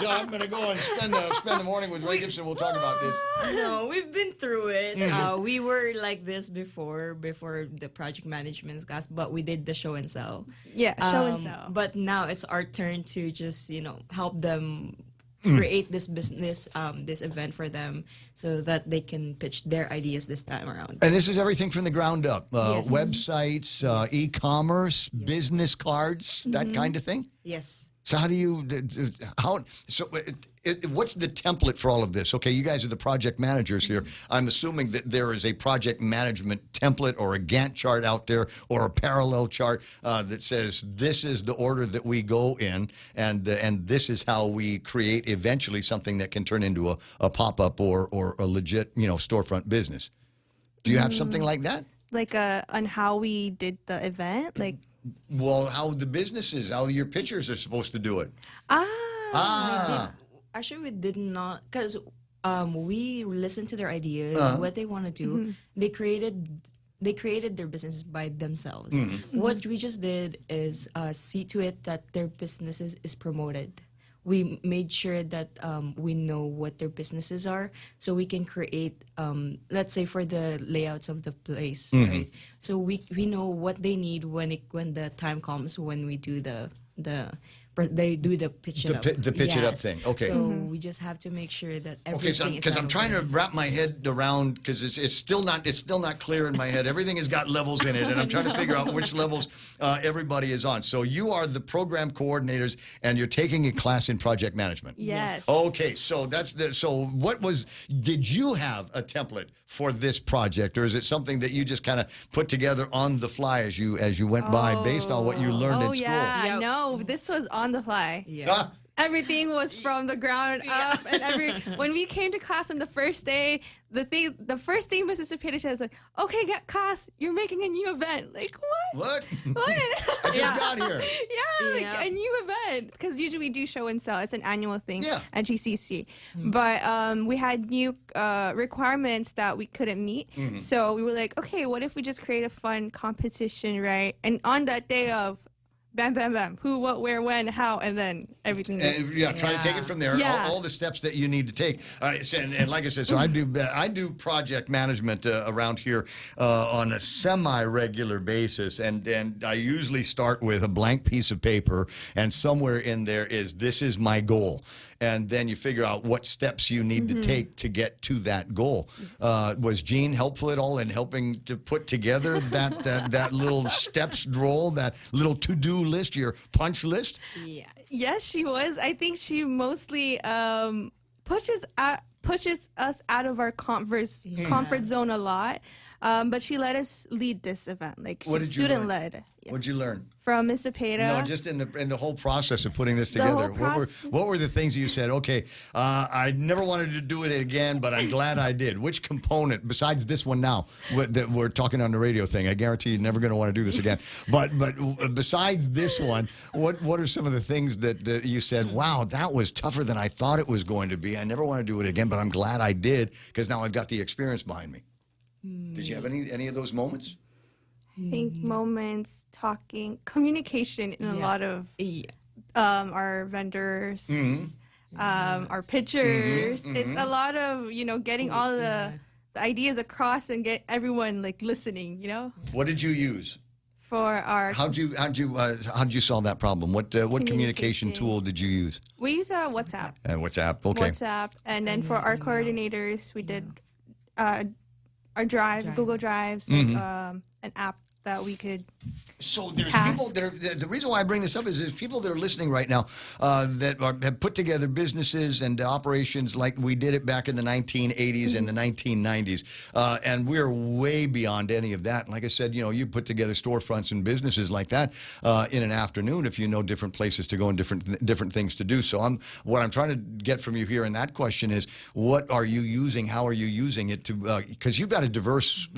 Yeah, I'm gonna go and spend the morning with Ray Gibson. We'll talk about this. No, we've been through it. We were like this before the project management class, but we did the show and sell. Yeah, show and sell. But now it's our turn to just help them create this business, this event for them, so that they can pitch their ideas this time around. And this is everything from the ground up: websites, e-commerce, business cards, that kind of thing. Yes. So what's the template for all of this? Okay, you guys are the project managers here. I'm assuming that there is a project management template or a Gantt chart out there or a parallel chart that says this is the order that we go in, and this is how we create eventually something that can turn into a pop-up or a legit storefront business. Do you have something like that? Like on how we did the event, like. Well, how the businesses, how your pitchers are supposed to do it. Actually, we did not, because we listened to their ideas, what they want to do. They created their businesses by themselves. What we just did is see to it that their businesses is promoted. We made sure that we know what their businesses are, so we can create, let's say, for the layouts of the place, right? So we know what they need when the time comes when we do they do the pitch it up. The pitch it up thing. Okay. So we just have to make sure that everything because I'm trying to wrap my head around, because it's still not clear in my head. Everything has got levels in it, and I'm trying to figure out which levels everybody is on. So you are the program coordinators, and you're taking a class in project management. Yes. Okay. So did you have a template for this project, or is it something that you just kind of put together on the fly as you went by based on what you learned in school? No, this was on the fly. Yeah. everything was from the ground up. And when we came to class on the first day, the first thing Mrs. Cepeda was like, okay, class, you're making a new event. Like, what? What? I just got here. Yeah, like a new event. Because usually we do show and sell. It's an annual thing at GCC. But we had new requirements that we couldn't meet. So we were like, okay, what if we just create a fun competition, right? And on that day of bam, bam, bam, who, what, where, when, how, and then everything. Try to take it from there. Yeah. All the steps that you need to take. And like I said, so I do project management around here on a semi-regular basis, and I usually start with a blank piece of paper, and somewhere in there is this is my goal. And then you figure out what steps you need to take to get to that goal. Was Jean helpful at all in helping to put together that little steps roll, that little to-do list, your punch list? Yeah. Yes, she was. I think she mostly pushes us out of our comfort zone a lot. But she let us lead this event. Like, she's student-led. What did you learn? From Miss Cepeda. No, just in the whole process of putting this together. What were the things you said? Okay, I never wanted to do it again, but I'm glad I did. Which component, besides this one now, that we're talking on the radio thing? I guarantee you're never going to want to do this again. But besides this one, what are some of the things that you said? Wow, that was tougher than I thought it was going to be. I never want to do it again, but I'm glad I did because now I've got the experience behind me. Did you have any of those moments? I think moments, talking, communication in a lot of our vendors, our pitchers. It's a lot of, getting all the ideas across and get everyone like listening, What did you use? For our how'd you solve that problem? What communication tool did you use? We use WhatsApp. WhatsApp, okay. WhatsApp, and then for our coordinators, we did our Drive, Google Drives, like, an app that we could. So there's people that are, the reason why I bring this up is there's people that are listening right now that have put together businesses and operations like we did it back in the 1980s and the 1990s. And we're way beyond any of that. Like I said, you put together storefronts and businesses like that in an afternoon if you know different places to go and different things to do. So what I'm trying to get from you here in that question is, what are you using? How are you using it to, because you've got a diverse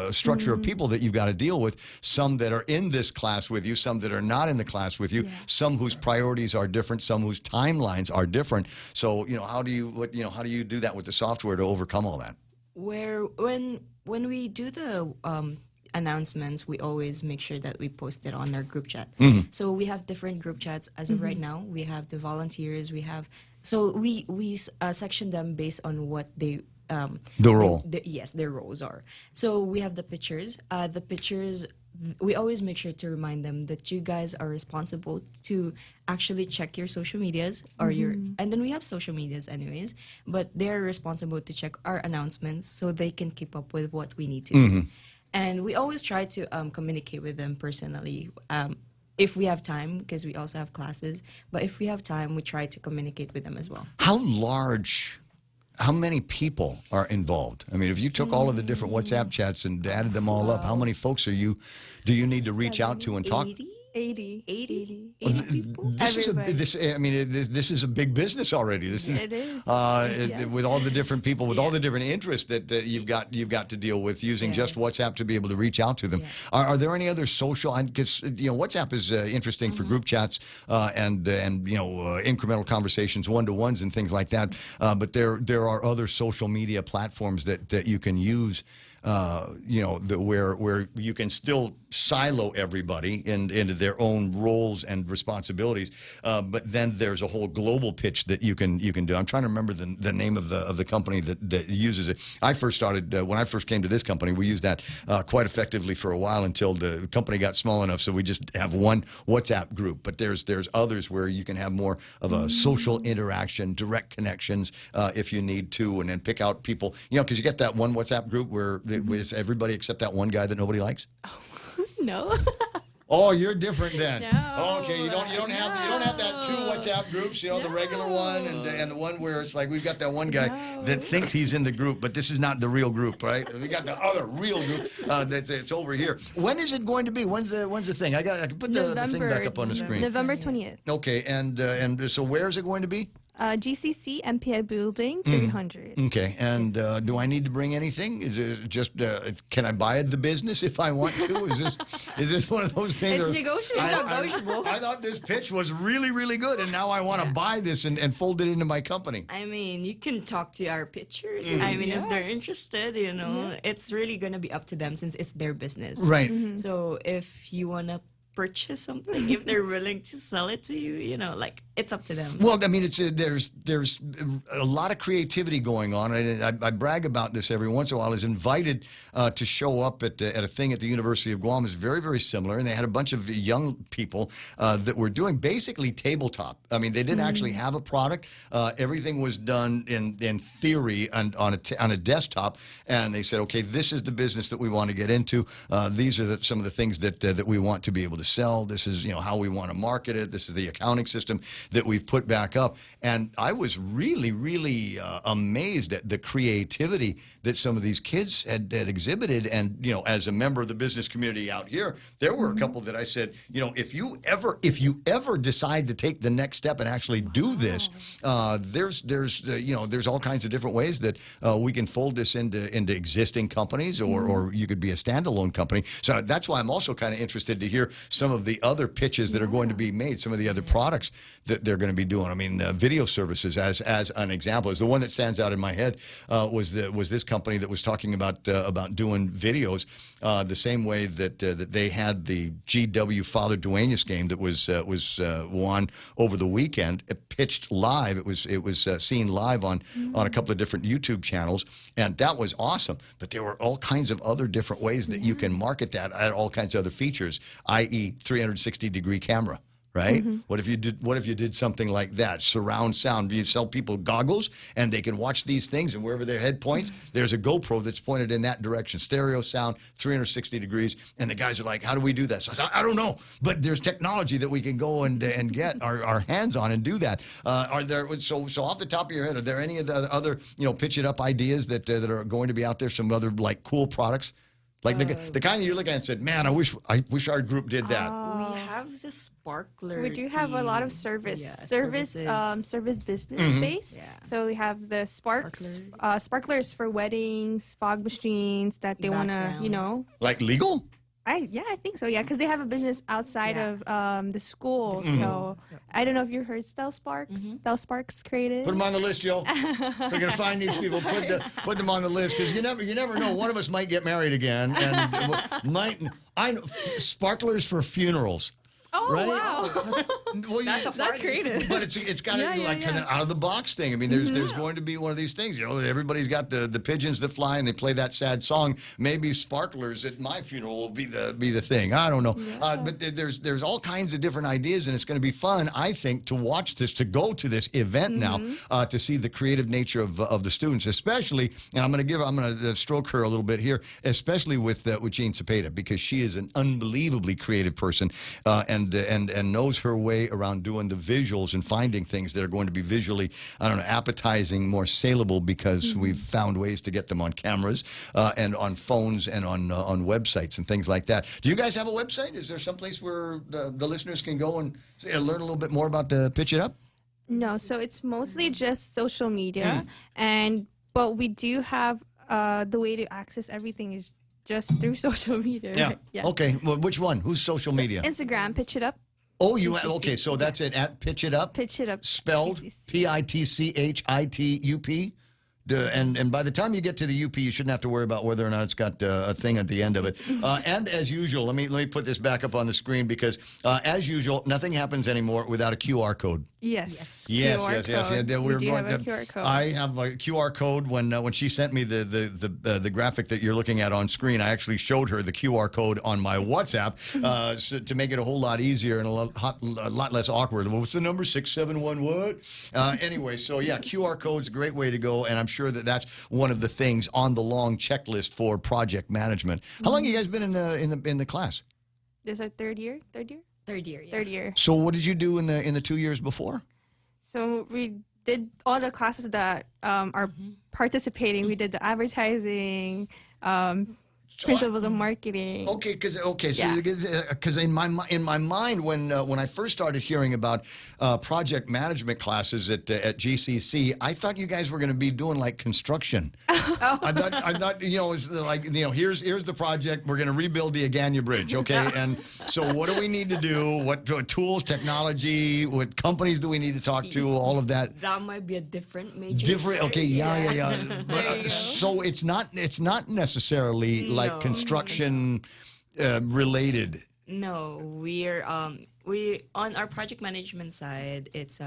structure of people that you've got to deal with, some that are in this class with you, some that are not in the class with you, some whose priorities are different, some whose timelines are different. So, how do you do that with the software to overcome all that? When we do the announcements, we always make sure that we post it on our group chat. So we have different group chats as of right now. We have the volunteers. We section them based on what they the role. Yes, their roles are. So we have the pictures. We always make sure to remind them that you guys are responsible to actually check your social medias and then we have social medias anyways, but they're responsible to check our announcements so they can keep up with what we need to do. And we always try to communicate with them personally. If we have time, because we also have classes, but if we have time, we try to communicate with them as well. How many people are involved? I mean, if you took all of the different WhatsApp chats and added them all up, how many folks do you need to reach out to and talk? 80 people. This is a big business already. This is, it is. With all the different people, with all the different interests that you've got to deal with, using just WhatsApp to be able to reach out to them. Are there any other social? Because WhatsApp is interesting for group chats and incremental conversations, one-to-ones, and things like that. But there are other social media platforms that you can use. Where you can still silo everybody into their own roles and responsibilities, but then there's a whole global pitch that you can do. I'm trying to remember the name of the company that uses it. I first started when I first came to this company. We used that quite effectively for a while until the company got small enough, so we just have one WhatsApp group. But there's others where you can have more of a social interaction, direct connections if you need to, and then pick out people. Because you get that one WhatsApp group where it's everybody except that one guy that nobody likes. No. Oh, you're different then. No, Okay, you don't have that two WhatsApp groups, the regular one and the one where it's like we've got that one guy that thinks he's in the group, but this is not the real group, right? We got the other real group it's over here. When is it going to be? When's the thing? I can put the thing back up on the screen. November 20th. Okay, and so where is it going to be? GCC MPI Building 300. Okay, and do I need to bring anything? Is it just can I buy the business if I want to? Is this one of those things? It's negotiable. I thought this pitch was really, really good, and now I want to buy this and fold it into my company. I mean, you can talk to our pitchers. I mean, if they're interested, it's really gonna be up to them since it's their business. Right. So if you wanna purchase something, if they're willing to sell it to you, it's up to them. Well, I mean, there's a lot of creativity going on, and I brag about this every once in a while. I was invited to show up at a thing at the University of Guam. It's very, very similar, and they had a bunch of young people that were doing basically tabletop. I mean, they didn't actually have a product. Everything was done in theory and on a desktop, and they said, okay, this is the business that we want to get into. These are some of the things that we want to be able to sell. This is how we want to market it. This is the accounting system that we've put back up. And I was really, really amazed at the creativity that some of these kids had exhibited. And as a member of the business community out here, there were a couple that I said, if you ever decide to take the next step and actually do this, there's all kinds of different ways that we can fold this into existing companies, or you could be a standalone company. So that's why I'm also kind of interested to hear some of the other pitches that are going to be made, some of the other products that they're going to be doing. I mean, video services, as an example, is the one that stands out in my head. Was this company that was talking about doing videos the same way that they had the GW Father Duenas game that was won over the weekend. It pitched live. It was seen live on a couple of different YouTube channels, and that was awesome. But there were all kinds of other different ways that you can market that. Add all kinds of other features, i.e., 360-degree camera. Right? What if you did something like that? Surround sound. You sell people goggles, and they can watch these things, and wherever their head points, there's a GoPro that's pointed in that direction. Stereo sound, 360 degrees, and the guys are like, "How do we do that?" So I said, "I don't know, but there's technology that we can go and get our hands on and do that." Are there so off the top of your head? Are there any of the other pitch it up ideas that are going to be out there? Some other like cool products? Like the kind that you look at and said, "Man, I wish our group did that." We have the sparkler. We do have a lot of service business space. So we have the sparklers for weddings, fog machines that they want to, Like legal? I think so. Yeah, because they have a business outside of the school. So I don't know if you heard Stell Sparks. Stell Sparks created. Put them on the list, Joe. We're gonna find these people. Put them on the list, because you never know. One of us might get married again, and sparklers for funerals. Oh, right? wow. Well, That's creative. But it's got to be like kind of out of the box thing. I mean, there's going to be one of these things. Everybody's got the pigeons that fly and they play that sad song. Maybe sparklers at my funeral will be the thing. I don't know. But there's all kinds of different ideas, and it's going to be fun, I think, to watch this, to go to this event now, to see the creative nature of the students, especially. And I'm going to stroke her a little bit here, especially with Jean Cepeda, because she is an unbelievably creative person, and knows her way around doing the visuals and finding things that are going to be visually, I don't know, appetizing, more saleable, because we've found ways to get them on cameras and on phones and on websites and things like that. Do you guys have a website? Is there some place where the listeners can go and learn a little bit more about the Pitch It Up? No, so it's mostly just social media, but we do have the way to access everything is just through social media. Yeah. Right? Yeah. Okay. Well, which one? Who's social media? Instagram, Pitch It Up. Oh, you have, okay. So that's it, at Pitch It Up. Pitch It Up. Spelled PITCHITUP. And by the time you get to the UP, you shouldn't have to worry about whether or not it's got a thing at the end of it. And as usual, let me put this back up on the screen, because as usual, nothing happens anymore without a QR code. Yes. Yes. Yeah, we do have a QR code. I have a QR code. When she sent me the graphic that you're looking at on screen, I actually showed her the QR code on my WhatsApp so to make it a whole lot easier and a lot less awkward. What's the number? 671 what? Anyway, so yeah, QR code's a great way to go, and I'm sure that's one of the things on the long checklist for project management. How long have you guys been in the class? this is our third year. Third year. Yeah. Third year. So what did you do in the 2 years before? So we did all the classes that are participating. We did the advertising, principles of marketing. Okay, because in my mind when I first started hearing about project management classes at GCC, I thought you guys were going to be doing like construction. I thought it was like here's the project, we're going to rebuild the Agania Bridge, okay? And so what do we need to do? What tools, technology, what companies do we need to talk to? All of that. That might be a different major. Different. Okay, yeah. But, so it's not necessarily like construction related. No, we're we on our project management side, it's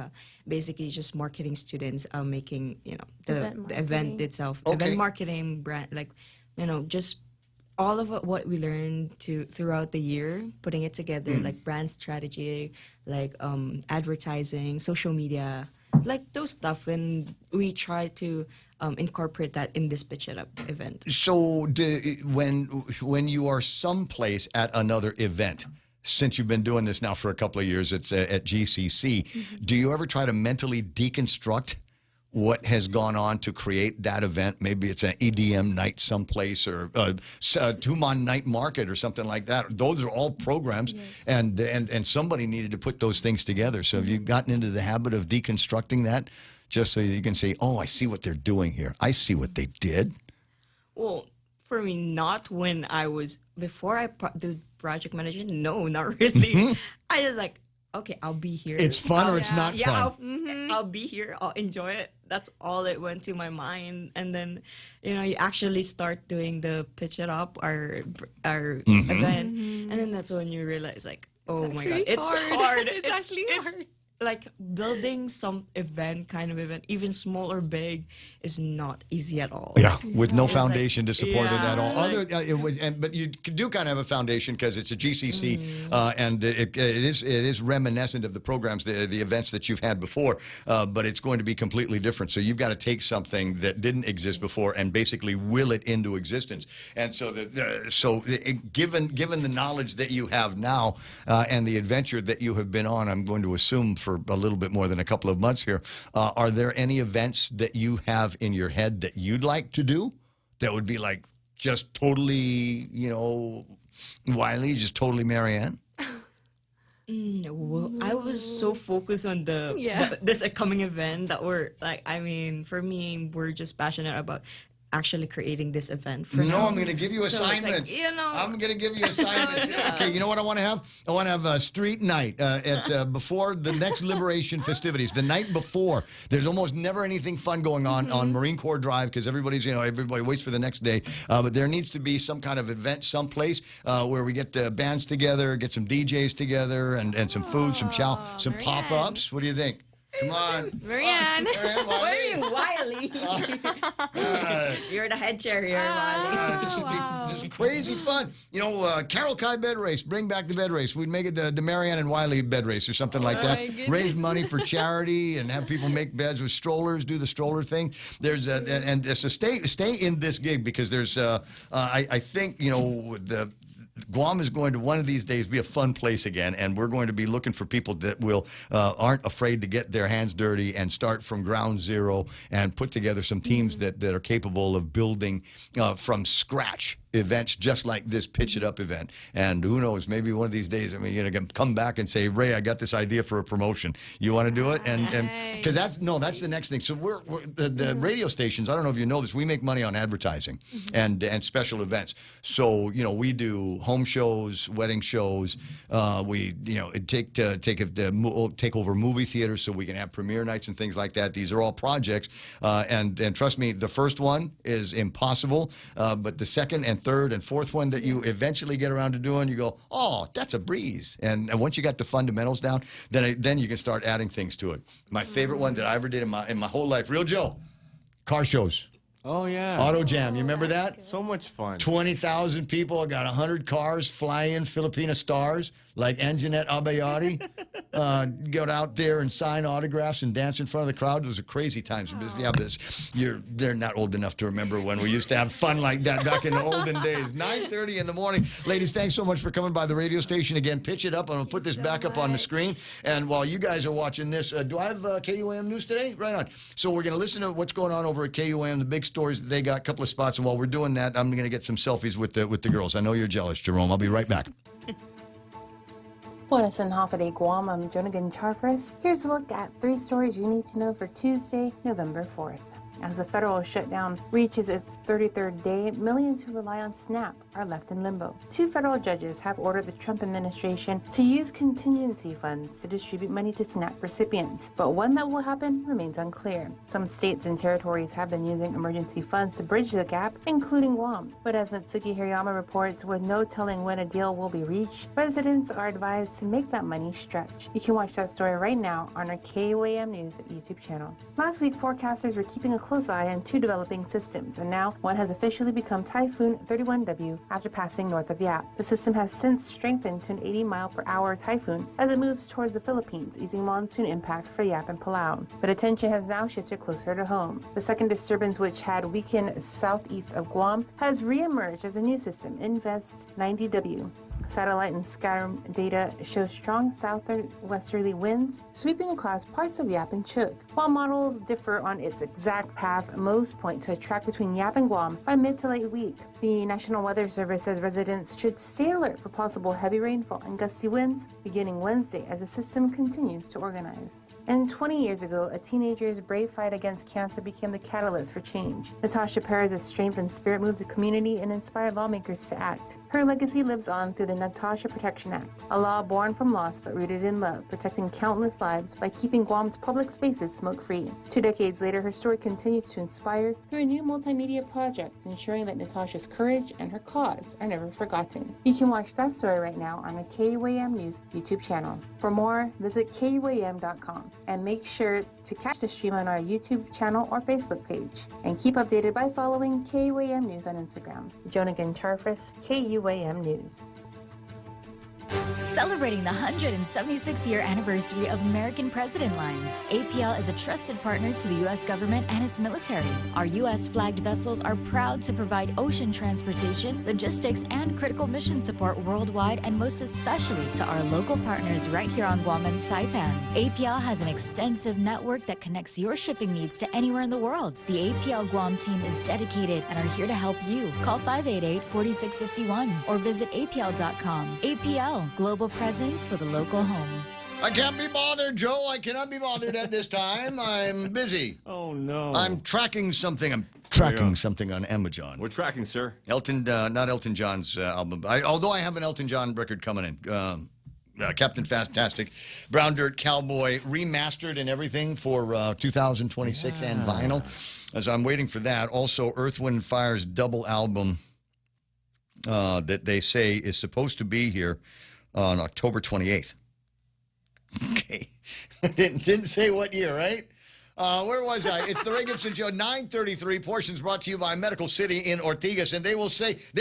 basically just marketing students making the event itself, event marketing, brand, like just all of what we learned throughout the year, putting it together, like brand strategy, like advertising, social media, like those stuff, and we try to incorporate that in this Pitch It Up event. So when you are someplace at another event, since you've been doing this now for a couple of years, it's at GCC, do you ever try to mentally deconstruct what has gone on to create that event? Maybe it's an EDM night someplace, or a Tumon night market or something like that. Those are all programs, and somebody needed to put those things together. So have you gotten into the habit of deconstructing that, just so you can say, oh, I see what they're doing here. I see what they did. Well, for me, not when I was, before I did project management, no, not really. I just like, okay, I'll be here. It's fun or it's not fun? I'll be here. I'll enjoy it. That's all that went to my mind. And then, you actually start doing the Pitch It Up, our event. And then that's when you realize, like, oh my God, it's hard. It's actually hard. Like building some kind of event, even small or big, is not easy at all. Yeah, with no foundation to support it at all. But you do kind of have a foundation because it's a GCC, and it is reminiscent of the programs, the events that you've had before. But it's going to be completely different. So you've got to take something that didn't exist before and basically will it into existence. And so given the knowledge that you have now and the adventure that you have been on, I'm going to assume for a little bit more than a couple of months here, are there any events that you have in your head that you'd like to do that would be like just totally, Wiley, just totally Marianne? No, I was so focused on this upcoming event that for me, we're just passionate about actually creating this event for now. I'm going to give you assignments. I'm going to give you assignments. Okay, you know what I want to have? I want to have a street night before the next Liberation festivities. The night before, there's almost never anything fun going on Marine Corps Drive because everybody waits for the next day. But there needs to be some kind of event someplace where we get the bands together, get some DJs together, and some food, some chow, some pop-ups. What do you think? Come on. Marianne. Where are you, Wiley? You're the head chair here, Wiley. This is crazy fun. Carol Kai bed race. Bring back the bed race. We'd make it the Marianne and Wiley bed race or something like that. Raise money for charity and have people make beds with strollers, do the stroller thing. There's so stay in this gig because there's I think Guam is going to one of these days be a fun place again, and we're going to be looking for people that aren't afraid to get their hands dirty and start from ground zero and put together some teams that are capable of building from scratch events just like this Pitch It Up event. And who knows, maybe one of these days, you're going to come back and say, Ray, I got this idea for a promotion. You want to do it? And because that's the next thing. So we're the radio stations, I don't know if you know this, we make money on advertising and special events. So, we do home shows, wedding shows. We, take over movie theaters so we can have premiere nights and things like that. These are all projects. And trust me, the first one is impossible. But the second and third and fourth one that you eventually get around to doing, you go, oh, that's a breeze. And once you got the fundamentals down, then you can start adding things to it. My favorite one that I ever did in my whole life, Real Joe, car shows. Oh, yeah. Auto Jam. You remember that? So much fun. 20,000 people. I got 100 cars flying Filipina stars like Anjanette Abayati. Go out there and sign autographs and dance in front of the crowd. Those are crazy times. Yeah, but they're not old enough to remember when we used to have fun like that back in the olden days. 9:30 in the morning. Ladies, thanks so much for coming by the radio station again. Pitch it up. I'm going to put this back up on the screen. And while you guys are watching this, do I have KUAM News today? Right on. So we're going to listen to what's going on over at KUAM, the big stories that they got, a couple of spots. And while we're doing that, I'm going to get some selfies with the girls. I know you're jealous, Jerome. I'll be right back. Buenas and Holiday Guam, I'm Jonigan Charfris. Here's a look at 3 stories you need to know for Tuesday, November 4th. As the federal shutdown reaches its 33rd day, millions who rely on SNAP are left in limbo. 2 federal judges have ordered the Trump administration to use contingency funds to distribute money to SNAP recipients, but when that will happen remains unclear. Some states and territories have been using emergency funds to bridge the gap, including Guam. But as Mitsuki Hirayama reports, with no telling when a deal will be reached, residents are advised to make that money stretch. You can watch that story right now on our KUAM News YouTube channel. Last week, forecasters were keeping a close eye on 2 developing systems, and now one has officially become Typhoon 31W after passing north of Yap. The system has since strengthened to an 80-mile-per-hour typhoon as it moves towards the Philippines, easing monsoon impacts for Yap and Palau. But attention has now shifted closer to home. The second disturbance, which had weakened southeast of Guam, has re-emerged as a new system, Invest 90W. Satellite and scatter data show strong southwesterly winds sweeping across parts of Yap and Chuuk. While models differ on its exact path, most point to a track between Yap and Guam by mid to late week. The National Weather Service says residents should stay alert for possible heavy rainfall and gusty winds beginning Wednesday as the system continues to organize. And 20 years ago, a teenager's brave fight against cancer became the catalyst for change. Natasha Perez's strength and spirit moved the community and inspired lawmakers to act. Her legacy lives on through the Natasha Protection Act, a law born from loss but rooted in love, protecting countless lives by keeping Guam's public spaces smoke-free. 2 decades later, her story continues to inspire through a new multimedia project, ensuring that Natasha's courage and her cause are never forgotten. You can watch that story right now on the KUAM News YouTube channel. For more, visit KUAM.com. And make sure to catch the stream on our YouTube channel or Facebook page. And keep updated by following KUAM News on Instagram. Jonigan Charfris, KUAM News. Celebrating the 176-year anniversary of American President Lines, APL is a trusted partner to the U.S. government and its military. Our U.S.-flagged vessels are proud to provide ocean transportation, logistics, and critical mission support worldwide, and most especially to our local partners right here on Guam and Saipan. APL has an extensive network that connects your shipping needs to anywhere in the world. The APL Guam team is dedicated and are here to help you. Call 588-4651 or visit apl.com. APL, global presence with a local home. I can't be bothered, Joe. I cannot be bothered at this time. I'm busy. Oh, no. I'm tracking something. I'm tracking something on Amazon. We're tracking, sir. Not Elton John's album. Although I have an Elton John record coming in. Captain Fantastic, Brown Dirt Cowboy, remastered and everything for 2026 and vinyl. As I'm waiting for that. Also, Earth, Wind & Fire's double album that they say is supposed to be here on October 28th. Okay. didn't say what year, right? Where was I? It's the Ray Gibson Show, 9:33. Portions brought to you by Medical City in Ortigas. And they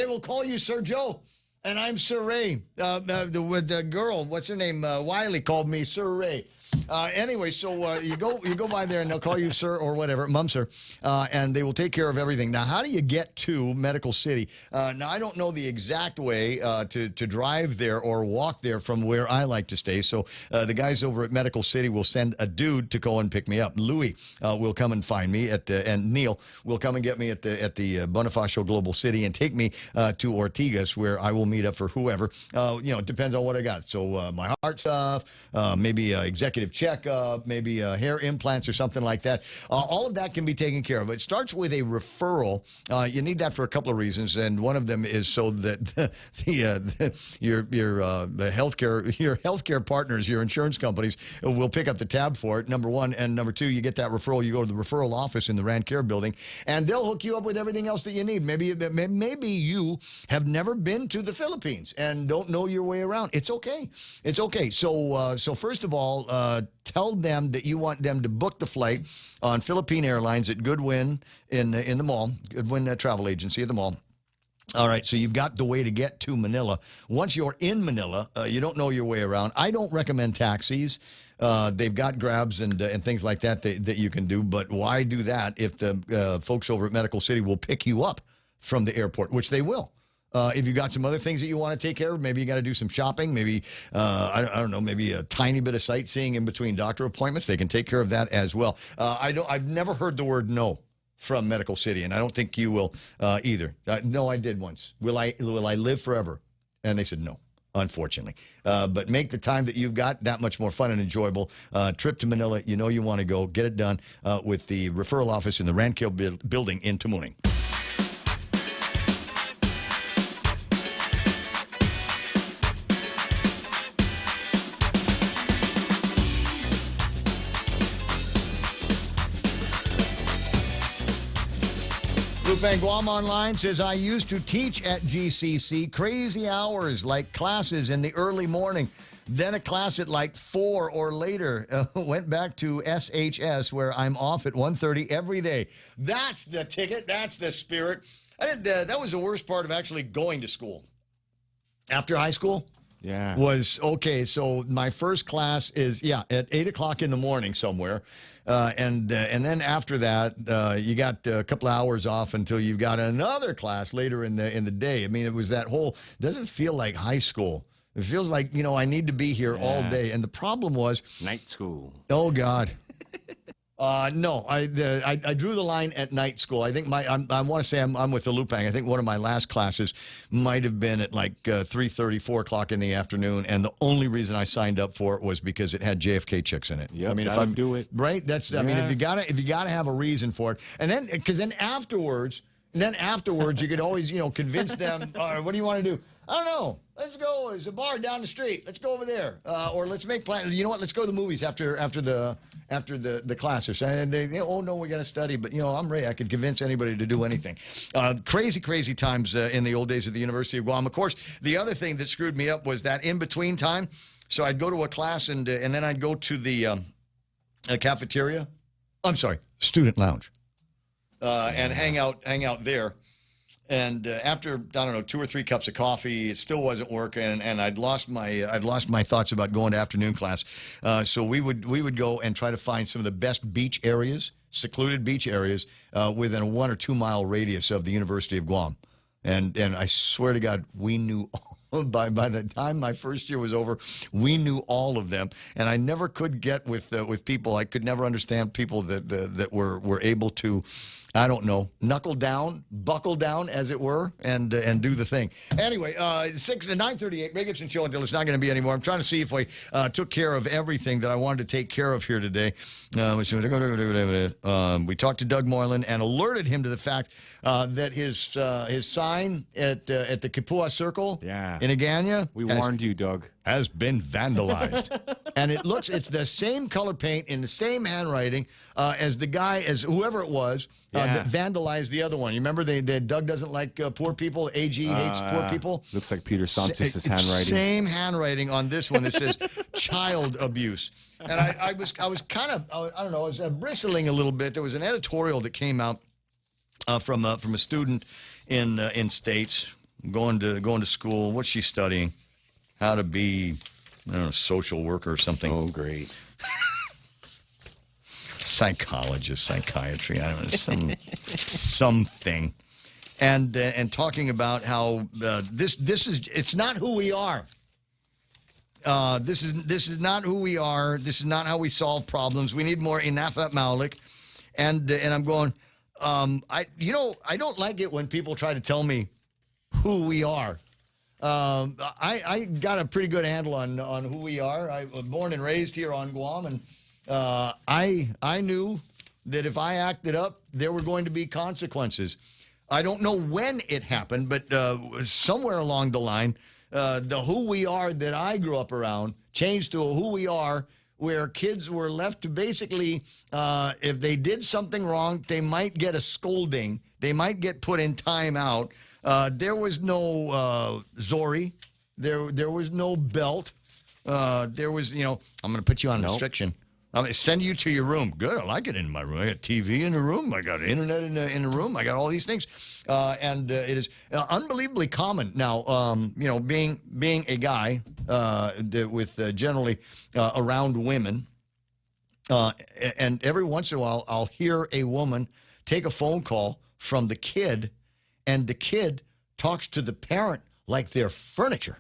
will call you Sir Joe. And I'm Sir Ray. The girl, what's her name? Wiley called me Sir Ray. Anyway, so you go by there and they'll call you sir or whatever, mum sir, and they will take care of everything. Now, how do you get to Medical City? Now, I don't know the exact way to drive there or walk there from where I like to stay. So the guys over at Medical City will send a dude to go and pick me up. Louis will come and find me and Neil will come and get me at the Bonifacio Global City and take me to Ortigas, where I will meet up for whoever. It depends on what I got. So my heart stuff, maybe executive checkup, maybe hair implants or something like that. All of that can be taken care of. It starts with a referral. You need that for a couple of reasons, and one of them is so that your healthcare partners, your insurance companies, will pick up the tab for it. Number one, and number two, you get that referral. You go to the referral office in the Rand Care Building, and they'll hook you up with everything else that you need. Maybe you have never been to the Philippines and don't know your way around. It's okay. It's okay. So first of all, tell them that you want them to book the flight on Philippine Airlines at Goodwin in the mall, Goodwin Travel Agency at the mall. All right, so you've got the way to get to Manila. Once you're in Manila, you don't know your way around. I don't recommend taxis. They've got grabs and things like that you can do, but why do that if the folks over at Medical City will pick you up from the airport, which they will. If you've got some other things that you want to take care of, maybe you got to do some shopping, maybe, I don't know, maybe a tiny bit of sightseeing in between doctor appointments, they can take care of that as well. I've never heard the word no from Medical City, and I don't think you will either. No, I did once. Will I live forever? And they said no, unfortunately. But make the time that you've got that much more fun and enjoyable. Trip to Manila, you know you want to go. Get it done with the referral office in the Rankill building in Tamuning. Lupe Guam Online says, I used to teach at GCC, crazy hours like classes in the early morning, then a class at like 4 or later. Went back to SHS where I'm off at 1:30 every day. That's the ticket. That's the spirit. That was the worst part of actually going to school. After high school? Yeah. Was, okay, so my first class is, at 8 o'clock in the morning somewhere. And then after that, you got a couple of hours off until you've got another class later in the day. I mean, it was that whole, doesn't feel like high school. It feels like, I need to be here all day. And the problem was night school. Oh, God. No, I drew the line at night school. I think I want to say I'm with the Lupang. I think one of my last classes might have been at like 3:30, 4 o'clock in the afternoon, and the only reason I signed up for it was because it had JFK chicks in it. Yep, I mean, if that'll I'm do it. Right? That's I mean, if you gotta have a reason for it, and then because then afterwards you could always convince them. All right, what do you want to do? I don't know. Let's go. There's a bar down the street. Let's go over there. Or let's make plans. You know what? Let's go to the movies after the classes. And they oh no, we got to study. But I'm Ray. I could convince anybody to do anything. Crazy times in the old days at the University of Guam. Of course, the other thing that screwed me up was that in between time. So I'd go to a class and then I'd go to the cafeteria. I'm sorry, student lounge, and hang out there. And after, I don't know, 2 or 3 cups of coffee, it still wasn't working, and I'd lost my thoughts about going to afternoon class. So we would go and try to find some of the best beach areas, secluded beach areas, within a 1 or 2 mile radius of the University of Guam. And I swear to God, we knew by the time my first year was over, we knew all of them. And I never could get with people. I could never understand people that were able to, I don't know, buckle down, as it were, and do the thing. Anyway, 9:38, Ray Gibson Show until it's not going to be anymore. I'm trying to see if we took care of everything that I wanted to take care of here today. We talked to Doug Moylan and alerted him to the fact that his sign at the Kipua Circle in Agana. We warned you, Doug. Has been vandalized. And it's the same color paint in the same handwriting as whoever it was that vandalized the other one. You remember Doug doesn't like poor people, AG hates poor people? Looks like Peter Santos' handwriting. Same handwriting on this one that says child abuse. And I was kind of, I don't know, I was bristling a little bit. There was an editorial that came out from a student in States going to school. What's she studying? How to be, I don't know, social worker or something. Oh, great. Psychologist, psychiatry, I don't know, something. And talking about how it's not who we are. This is not who we are. This is not how we solve problems. We need more Inafat Maulik. And I'm going, I don't like it when people try to tell me who we are. I got a pretty good handle on who we are. I was born and raised here on Guam, and I knew that if I acted up, there were going to be consequences. I don't know when it happened, but somewhere along the line, the who we are that I grew up around changed to a who we are where kids were left to basically, if they did something wrong, they might get a scolding. They might get put in timeout. There was no Zori. There was no belt. There was, I'm going to put you on restriction. I'm gonna send you to your room. Good, I like it in my room. I got TV in the room. I got internet in the room. I got all these things, and it is unbelievably common now. Being a guy with generally around women, and every once in a while I'll hear a woman take a phone call from the kid, and the kid talks to the parent like they're furniture.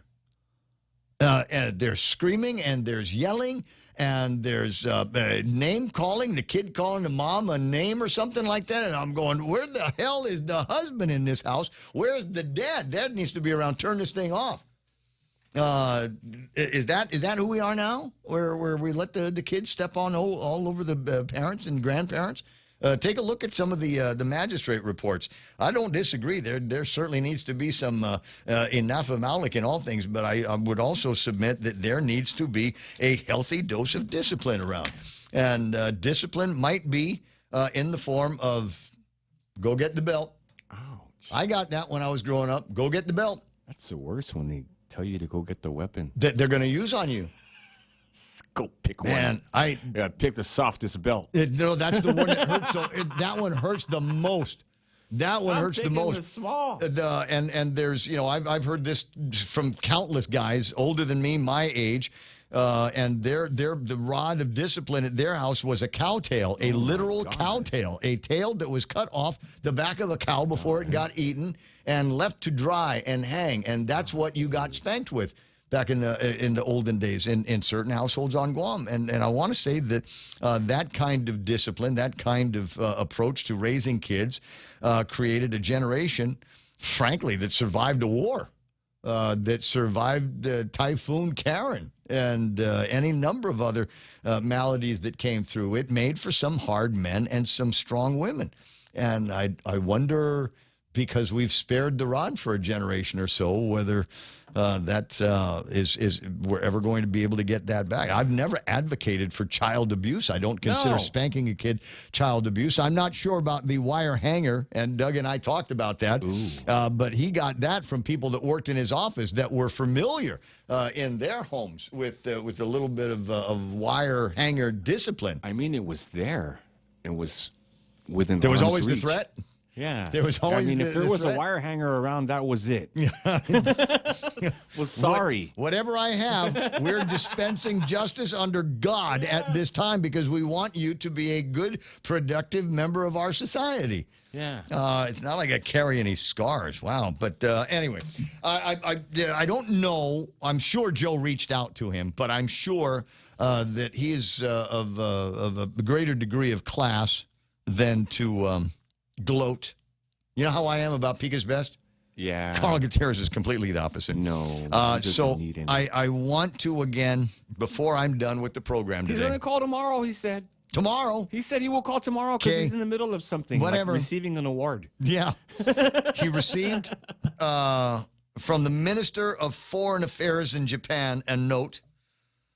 And there's screaming, and there's yelling, and there's name calling, the kid calling the mom a name or something like that. And I'm going, where the hell is the husband in this house? Where's the dad? Dad needs to be around. Turn this thing off. Is that who we are now? Where we let the kids step on all over the parents and grandparents? Take a look at some of the magistrate reports. I don't disagree. There certainly needs to be some enough of Malik in all things, but I would also submit that there needs to be a healthy dose of discipline around. And discipline might be in the form of go get the belt. Ouch. I got that when I was growing up. Go get the belt. That's the worst when they tell you to go get the weapon. That they're going to use on you. Go pick one. Man, pick the softest belt. No, that's the one that hurts. That one hurts the most. That one hurts the most. The small. And there's I've heard this from countless guys older than me, my age, and the rod of discipline at their house was a cow tail, a literal cow tail, a tail that was cut off the back of a cow before it got eaten and left to dry and hang, and that's what you got spanked with back in the olden days in certain households on Guam. And I want to say that that kind of discipline, that kind of approach to raising kids created a generation, frankly, that survived a war, that survived Typhoon Karen and any number of other maladies that came through. It made for some hard men and some strong women. And I wonder, because we've spared the rod for a generation or so, whether is we're ever going to be able to get that back. I've never advocated for child abuse. I don't consider spanking a kid child abuse. I'm not sure about the wire hanger, and Doug and I talked about that. But he got that from people that worked in his office that were familiar in their homes with a little bit of wire hanger discipline. I mean, it was there. It was within There was arm's always reach. the threat. Yeah. There was always if there was threat. a wire hanger around, that was it. Well, sorry. Whatever I have, we're dispensing justice under God at this time because we want you to be a good, productive member of our society. Yeah. It's not like I carry any scars. Wow. But anyway, I don't know. I'm sure Joe reached out to him, but I'm sure that he is of a greater degree of class than to gloat. You know how I am about Pika's best? Yeah. Carl Gutierrez is completely the opposite. No. So I want to, again, before I'm done with the program today. He's going to call tomorrow, he said. Tomorrow? He said he will call tomorrow because he's in the middle of something. Whatever. Like receiving an award. Yeah. He received from the Minister of Foreign Affairs in Japan a note.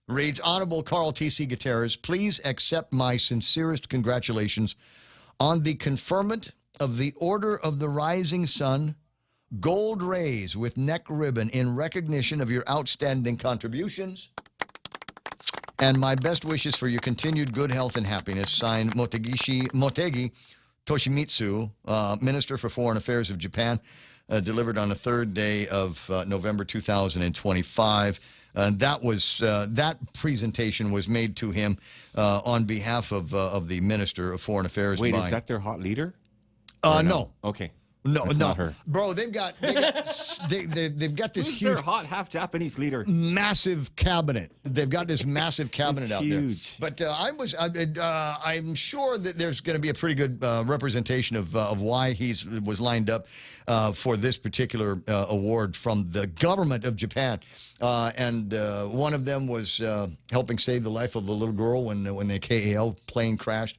Reads, Honorable Carl T.C. Gutierrez, please accept my sincerest congratulations on the conferment of the Order of the Rising Sun Gold Rays with neck ribbon in recognition of your outstanding contributions. And my best wishes for your continued good health and happiness. Signed, Motegi Toshimitsu, Minister for Foreign Affairs of Japan, delivered on the third day of November 2025. That presentation was made to him on behalf of the Minister of Foreign Affairs. Wait, is that their hot leader? No. Okay. No, That's no, not her. Bro, they've got this Who's huge, their hot half Japanese leader? massive cabinet. They've got this massive cabinet out huge. there. But I'm sure that there's going to be a pretty good representation of why he was lined up for this particular award from the government of Japan. And one of them was helping save the life of a little girl when the KAL plane crashed.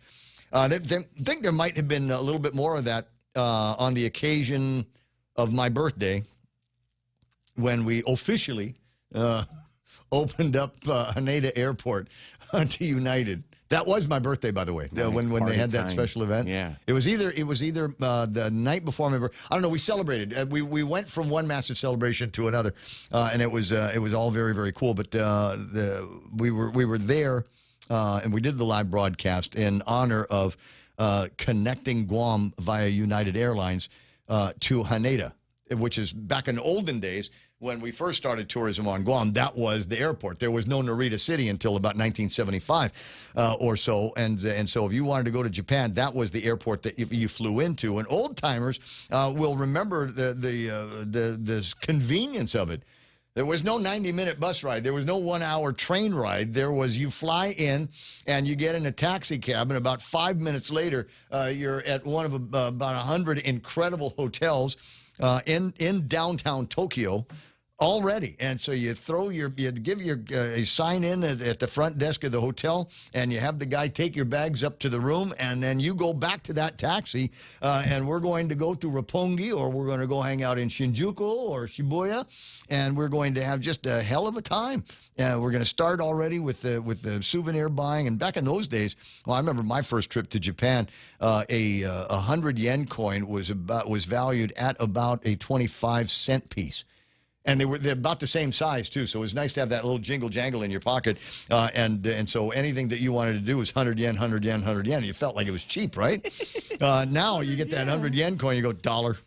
They think there might have been a little bit more of that on the occasion of my birthday, when we officially opened up Haneda Airport to United. That was my birthday, by the way, when they had that special event. Yeah. It was either the night before my birthday. I don't know. We celebrated. We went from one massive celebration to another, and it was all very, very cool. But we were there and we did the live broadcast in honor of connecting Guam via United Airlines to Haneda, which is back in the olden days when we first started tourism on Guam. That was the airport. There was no Narita City until about 1975 or so. And so if you wanted to go to Japan, that was the airport that you flew into. And old timers will remember the convenience of it. There was no 90-minute bus ride. There was no 1-hour train ride. There was, you fly in and you get in a taxi cab, and about 5 minutes later, you're at one of about 100 incredible hotels in downtown Tokyo already. And so you give your sign in at the front desk of the hotel, and you have the guy take your bags up to the room, and then you go back to that taxi, and we're going to go to Roppongi, or we're going to go hang out in Shinjuku or Shibuya, and we're going to have just a hell of a time. We're going to start already with the souvenir buying. And back in those days, well, I remember my first trip to Japan, a 100 yen coin was valued at about a 25-cent piece. And they're about the same size, too, so it was nice to have that little jingle-jangle in your pocket. And so anything that you wanted to do was 100 yen, 100 yen, 100 yen. You felt like it was cheap, right? Now you get that 100 yen coin, you go, dollar.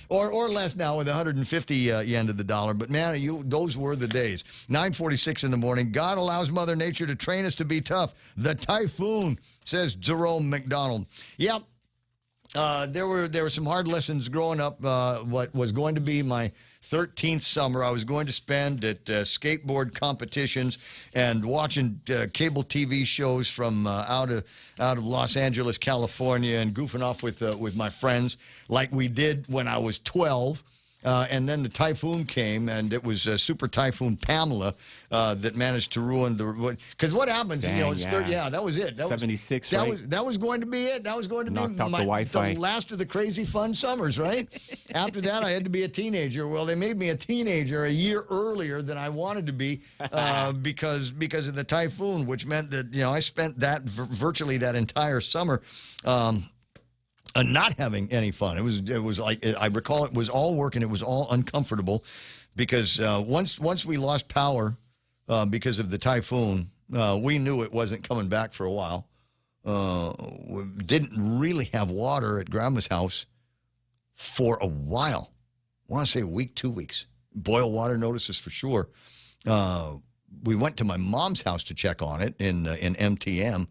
or less now with 150 yen to the dollar. But, man, those were the days. 9:46 in the morning. God allows Mother Nature to train us to be tough. The typhoon, says Jerome McDonald. Yep. There were some hard lessons growing up. What was going to be my 13th summer, I was going to spend at skateboard competitions and watching cable TV shows from out of Los Angeles, California, and goofing off with my friends like we did when I was 12. And then the typhoon came, and it was Super Typhoon Pamela that managed to ruin the. Because what happens, Dang, you know, it's yeah. that was it. That 76, was, right? That was going to be it. That was going to Knocked be out the Wi-Fi. the last of the crazy fun summers, right? After that, I had to be a teenager. Well, they made me a teenager a year earlier than I wanted to be because of the typhoon, which meant that I spent that virtually that entire summer. Not having any fun. It was like, I recall it was all work and it was all uncomfortable because once we lost power because of the typhoon, we knew it wasn't coming back for a while. We didn't really have water at Grandma's house for a while. I want to say a week, 2 weeks. Boil water notices for sure. We went to my mom's house to check on it in MTM,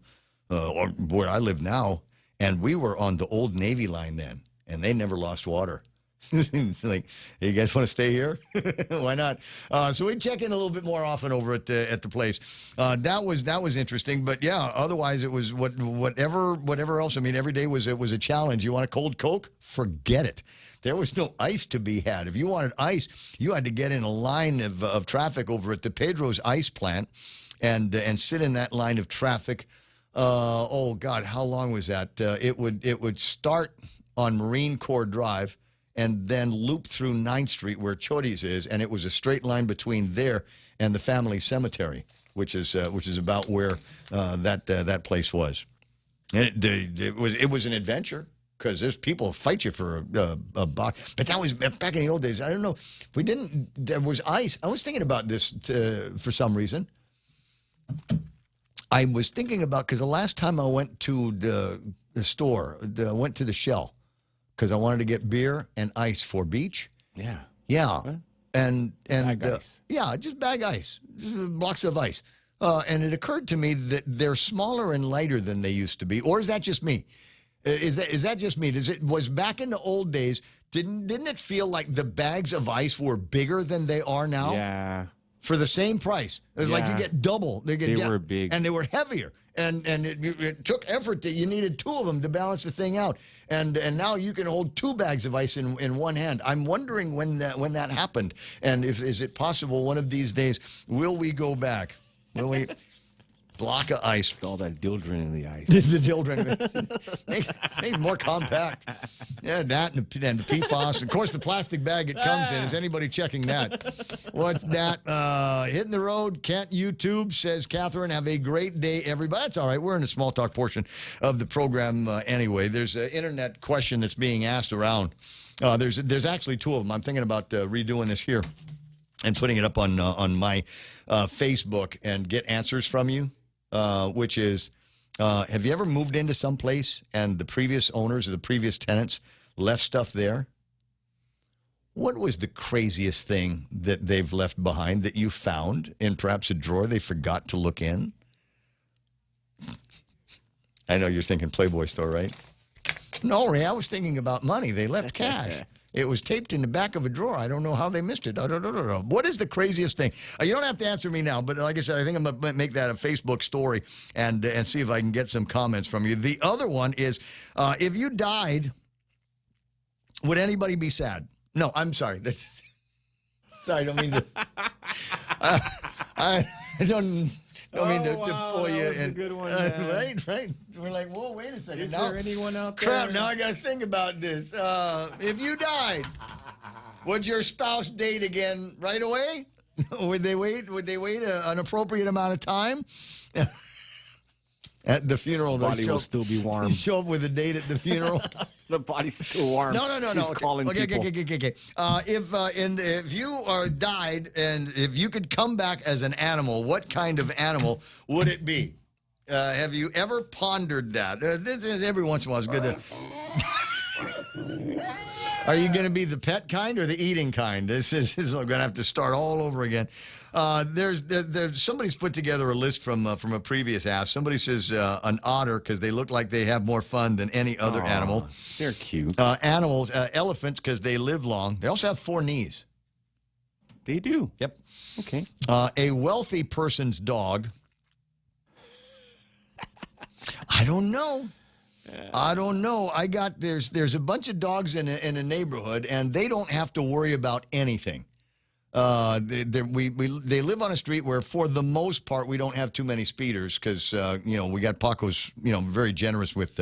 or where I live now. And we were on the old Navy line then, and they never lost water. It's like, hey, you guys want to stay here? Why not? So we check in a little bit more often over at the place. That was interesting, but yeah. Otherwise, it was whatever else. I mean, every day was a challenge. You want a cold Coke? Forget it. There was no ice to be had. If you wanted ice, you had to get in a line of traffic over at the Pedro's ice plant, and sit in that line of traffic. Oh God, how long was that? It would start on Marine Corps Drive and then loop through 9th Street where Chodi's is, and it was a straight line between there and the family cemetery, which is about where that place was. And it was an adventure because there's people who fight you for a box. But that was back in the old days. I don't know. There was ice. I was thinking about this for some reason. I was thinking about, because the last time I went to the store, went to the Shell, because I wanted to get beer and ice for beach. Yeah. Yeah. What? And bag ice. Yeah, just bag ice, just blocks of ice. And it occurred to me that they're smaller and lighter than they used to be. Or is that just me? Is that just me? Was back in the old days, didn't it feel like the bags of ice were bigger than they are now? Yeah. For the same price. It was like you get double. They were big. And they were heavier. And it took effort that you needed 2 of them to balance the thing out. And now you can hold 2 bags of ice in one hand. I'm wondering when that happened. And is it possible one of these days, will we go back? Will we? Block of ice. It's all that dildrin in the ice. The dildrin. makes it more compact. Yeah, that and the PFAS. Of course, the plastic bag it comes in. Is anybody checking that? What's that? Hitting the road. Can't YouTube, says Catherine. Have a great day, everybody. That's all right. We're in the small talk portion of the program anyway. There's an internet question that's being asked around. There's actually 2 of them. I'm thinking about redoing this here and putting it up on my Facebook and get answers from you. which is, have you ever moved into some place and the previous owners or the previous tenants left stuff there? What was the craziest thing that they've left behind that you found in perhaps a drawer they forgot to look in? I know you're thinking Playboy store, right? No, Ray, I was thinking about money. They left cash. It was taped in the back of a drawer. I don't know how they missed it. I don't know. What is the craziest thing? You don't have to answer me now, but like I said, I think I'm going to make that a Facebook story and see if I can get some comments from you. The other one is, if you died, would anybody be sad? No, I'm sorry. Sorry, I don't mean to. I don't mean to pull you in. A good one, right. We're like, whoa, wait a second. Is there anyone out there? Crap, now I got to think about this. If you died, would your spouse date again right away? Would they wait? Would they wait an appropriate amount of time? At the funeral, the body will still be warm. You show up with a date at the funeral. The body's still warm. No. She's calling people. Okay. If you died and if you could come back as an animal, what kind of animal would it be? Have you ever pondered that? This is every once in a while. It's good to. Are you going to be the pet kind or the eating kind? This is going to have to start all over again. There's somebody's put together a list from a previous ask. Somebody says an otter because they look like they have more fun than any other animal. They're cute. Animals, elephants because they live long. They also have 4 knees. They do. Yep. Okay. A wealthy person's dog. I don't know. There's a bunch of dogs in a neighborhood, and they don't have to worry about anything. They live on a street where, for the most part, we don't have too many speeders because we got Paco's very generous with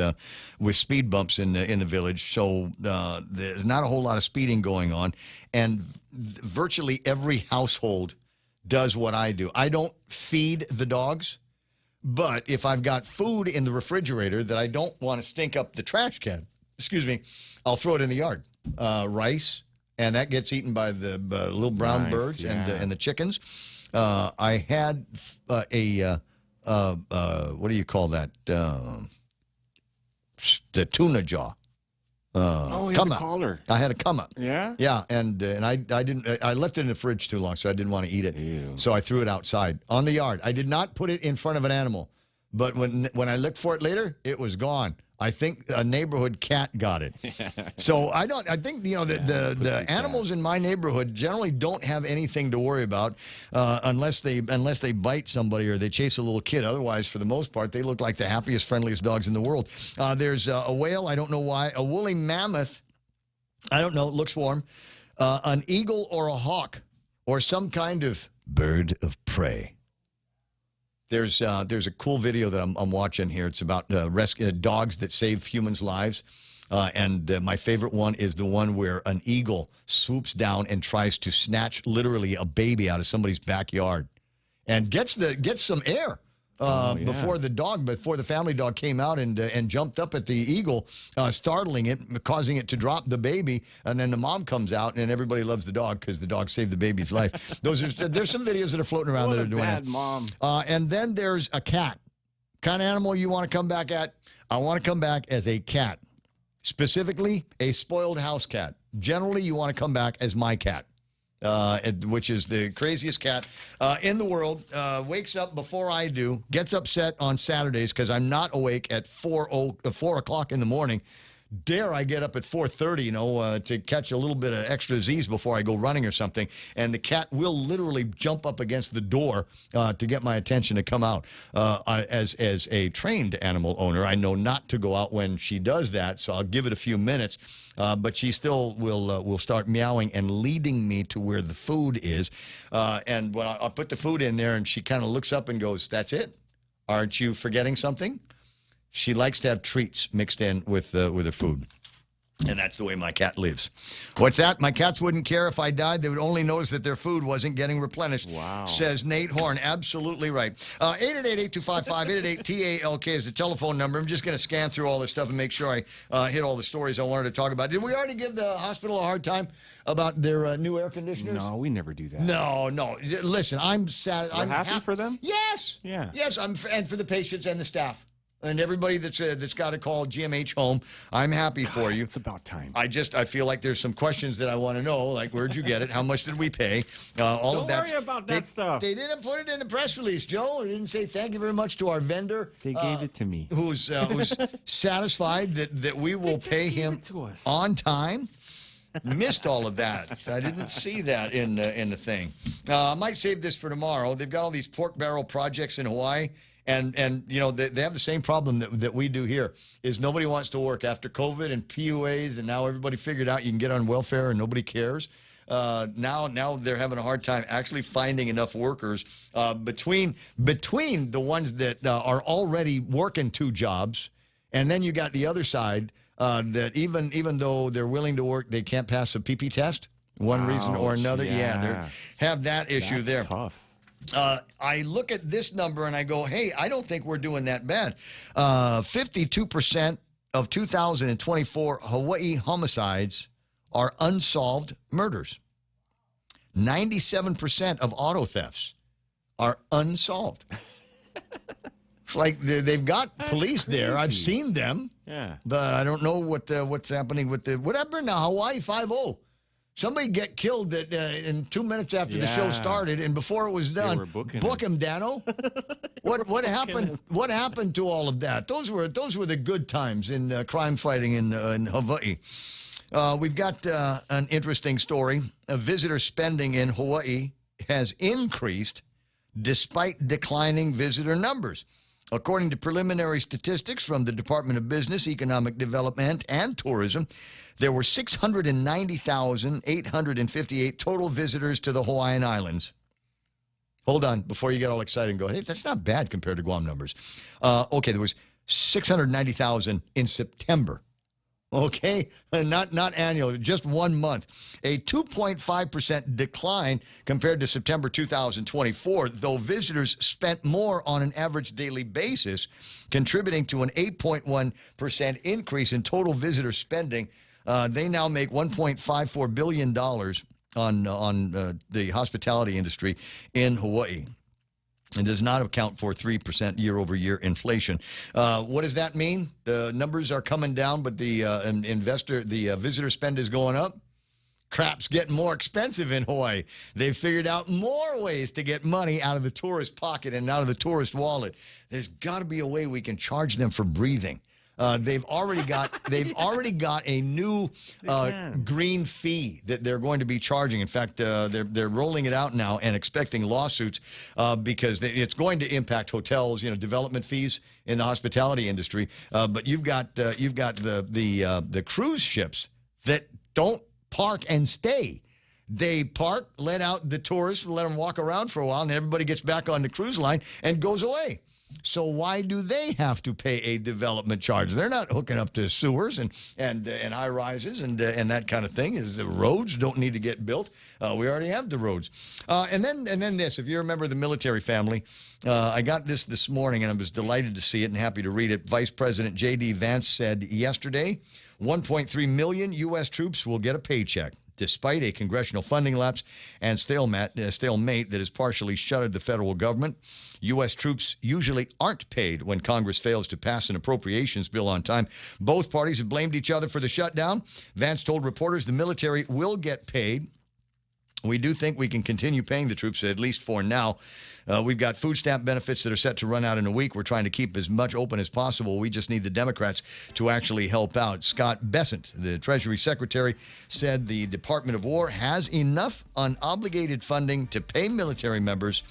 speed bumps in the village, so there's not a whole lot of speeding going on, and virtually every household does what I do. I don't feed the dogs. But if I've got food in the refrigerator that I don't want to stink up the trash can, I'll throw it in the yard. Rice, and that gets eaten by the little brown birds and the chickens. I had what do you call that? The tuna jaw. You have a collar. I had a come up. Yeah? Yeah, and I didn't. I left it in the fridge too long, so I didn't want to eat it. Ew. So I threw it outside on the yard. I did not put it in front of an animal, but when I looked for it later, it was gone. I think a neighborhood cat got it. So I think the animals in my neighborhood generally don't have anything to worry about unless they bite somebody or they chase a little kid. Otherwise, for the most part, they look like the happiest, friendliest dogs in the world. There's a whale. I don't know why. A woolly mammoth. I don't know. It looks warm. An eagle or a hawk or some kind of bird of prey. There's a cool video that I'm watching here. It's about dogs that save humans' lives. And my favorite one is the one where an eagle swoops down and tries to snatch literally a baby out of somebody's backyard and gets some air. Before the family dog came out and jumped up at the eagle, startling it, causing it to drop the baby, and then the mom comes out, and everybody loves the dog because the dog saved the baby's life. There's some videos that are floating around that are doing that. Mom. And then there's a cat. Kind of animal you want to come back at? I want to come back as a cat, specifically a spoiled house cat. Generally, you want to come back as my cat. Which is the craziest cat in the world, wakes up before I do, gets upset on Saturdays because I'm not awake at 4 o'clock in the morning. Dare I get up at 4:30, to catch a little bit of extra Z's before I go running or something. And the cat will literally jump up against the door to get my attention to come out. As a trained animal owner, I know not to go out when she does that, so I'll give it a few minutes. But she still will start meowing and leading me to where the food is. And when I put the food in there, and she kind of looks up and goes, "That's it? Aren't you forgetting something?" She likes to have treats mixed in with her food. And that's the way my cat lives. What's that? My cats wouldn't care if I died. They would only notice that their food wasn't getting replenished. Wow. Says Nate Horn. Absolutely right. 888-8255-888-TALK is the telephone number. I'm just going to scan through all this stuff and make sure I hit all the stories I wanted to talk about. Did we already give the hospital a hard time about their new air conditioners? No, we never do that. No. Listen, I'm sad. You're happy for them? Yes. Yeah. Yes, and for the patients and the staff. And everybody that's got to call GMH home, I'm happy for you. It's about time. I feel like there's some questions that I want to know, like where'd you get it? How much did we pay? All Don't of that. worry about that stuff. They didn't put it in the press release, Joe. They didn't say thank you very much to our vendor. They gave it to me. Who's satisfied that we will pay him on time. Missed all of that. I didn't see that in the thing. I might save this for tomorrow. They've got all these pork barrel projects in Hawaii. And you know, they have the same problem that we do here, is nobody wants to work after COVID and PUAs, and now everybody figured out you can get on welfare and nobody cares. Now they're having a hard time actually finding enough workers between the ones that are already working 2 jobs, and then you got the other side that even though they're willing to work, they can't pass a PP test, one reason or another. Yeah, they have that issue there. That's tough. I look at this number and I go, hey, I don't think we're doing that bad. 52% of 2024 Hawaii homicides are unsolved murders. 97% of auto thefts are unsolved. It's like they've got police there. I've seen them. Yeah. But I don't know what's happening with what happened now, Hawaii 5-0. Somebody get killed in 2 minutes after the show started, and before it was done, book him, Dano. What happened? What happened to all of that? Those were the good times in crime fighting in Hawaii. We've got an interesting story. Visitor spending in Hawaii has increased despite declining visitor numbers. According to preliminary statistics from the Department of Business, Economic Development, and Tourism, there were 690,858 total visitors to the Hawaiian Islands. Hold on, before you get all excited and go, hey, that's not bad compared to Guam numbers. Okay, there was 690,000 in September. Okay, not annual, just 1 month. A 2.5% decline compared to September 2024, though visitors spent more on an average daily basis, contributing to an 8.1% increase in total visitor spending. They now make $1.54 billion on the hospitality industry in Hawaii. It does not account for 3% year-over-year inflation. What does that mean? The numbers are coming down, but the visitor spend is going up. Crap's getting more expensive in Hawaii. They've figured out more ways to get money out of the tourist pocket and out of the tourist wallet. There's got to be a way we can charge them for breathing. They've already got a new green fee that they're going to be charging. In fact, they're rolling it out now and expecting lawsuits because it's going to impact hotels, development fees in the hospitality industry. But you've got the cruise ships that don't park and stay. They park, let out the tourists, let them walk around for a while, and everybody gets back on the cruise line and goes away. So why do they have to pay a development charge? They're not hooking up to sewers and high rises and that kind of thing. The roads don't need to get built. We already have the roads. And then this, if you remember the military family, I got this morning and I was delighted to see it and happy to read it. Vice President J.D. Vance said yesterday, 1.3 million U.S. troops will get a paycheck, despite a congressional funding lapse and stalemate that has partially shuttered the federal government. U.S. troops usually aren't paid when Congress fails to pass an appropriations bill on time. Both parties have blamed each other for the shutdown. Vance told reporters the military will get paid. We do think we can continue paying the troops, at least for now. We've got food stamp benefits that are set to run out in a week. We're trying to keep as much open as possible. We just need the Democrats to actually help out. Scott Bessent, the Treasury Secretary, said the Department of War has enough unobligated funding to pay military members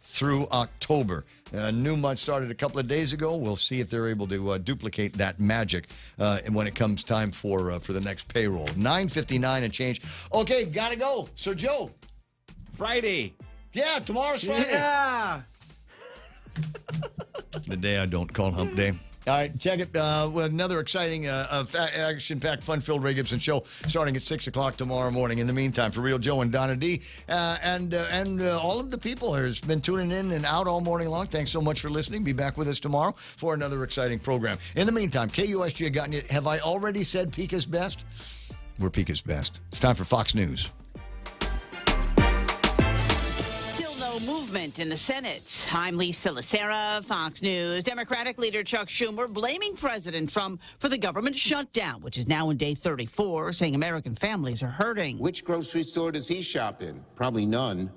through October. A new month started a couple of days ago. We'll see if they're able to duplicate that magic when it comes time for the next payroll. 9:59 and change. Okay, gotta go. So, Joe. Friday. Yeah, tomorrow's Friday. Yeah. The day I don't call hump day. All right, check it. With another exciting, action-packed, fun-filled Ray Gibson show starting at 6 o'clock tomorrow morning. In the meantime, for Real Joe and Donna D, and all of the people who's been tuning in and out all morning long, thanks so much for listening. Be back with us tomorrow for another exciting program. In the meantime, KUSG gotten you. Have I already said Pika's best? We're Pika's best. It's time for Fox News. Movement in the Senate. I'm Lisa Lacera, Fox News. Democratic leader Chuck Schumer blaming President Trump for the government shutdown, which is now in day 34, saying American families are hurting. Which grocery store does he shop in? Probably none.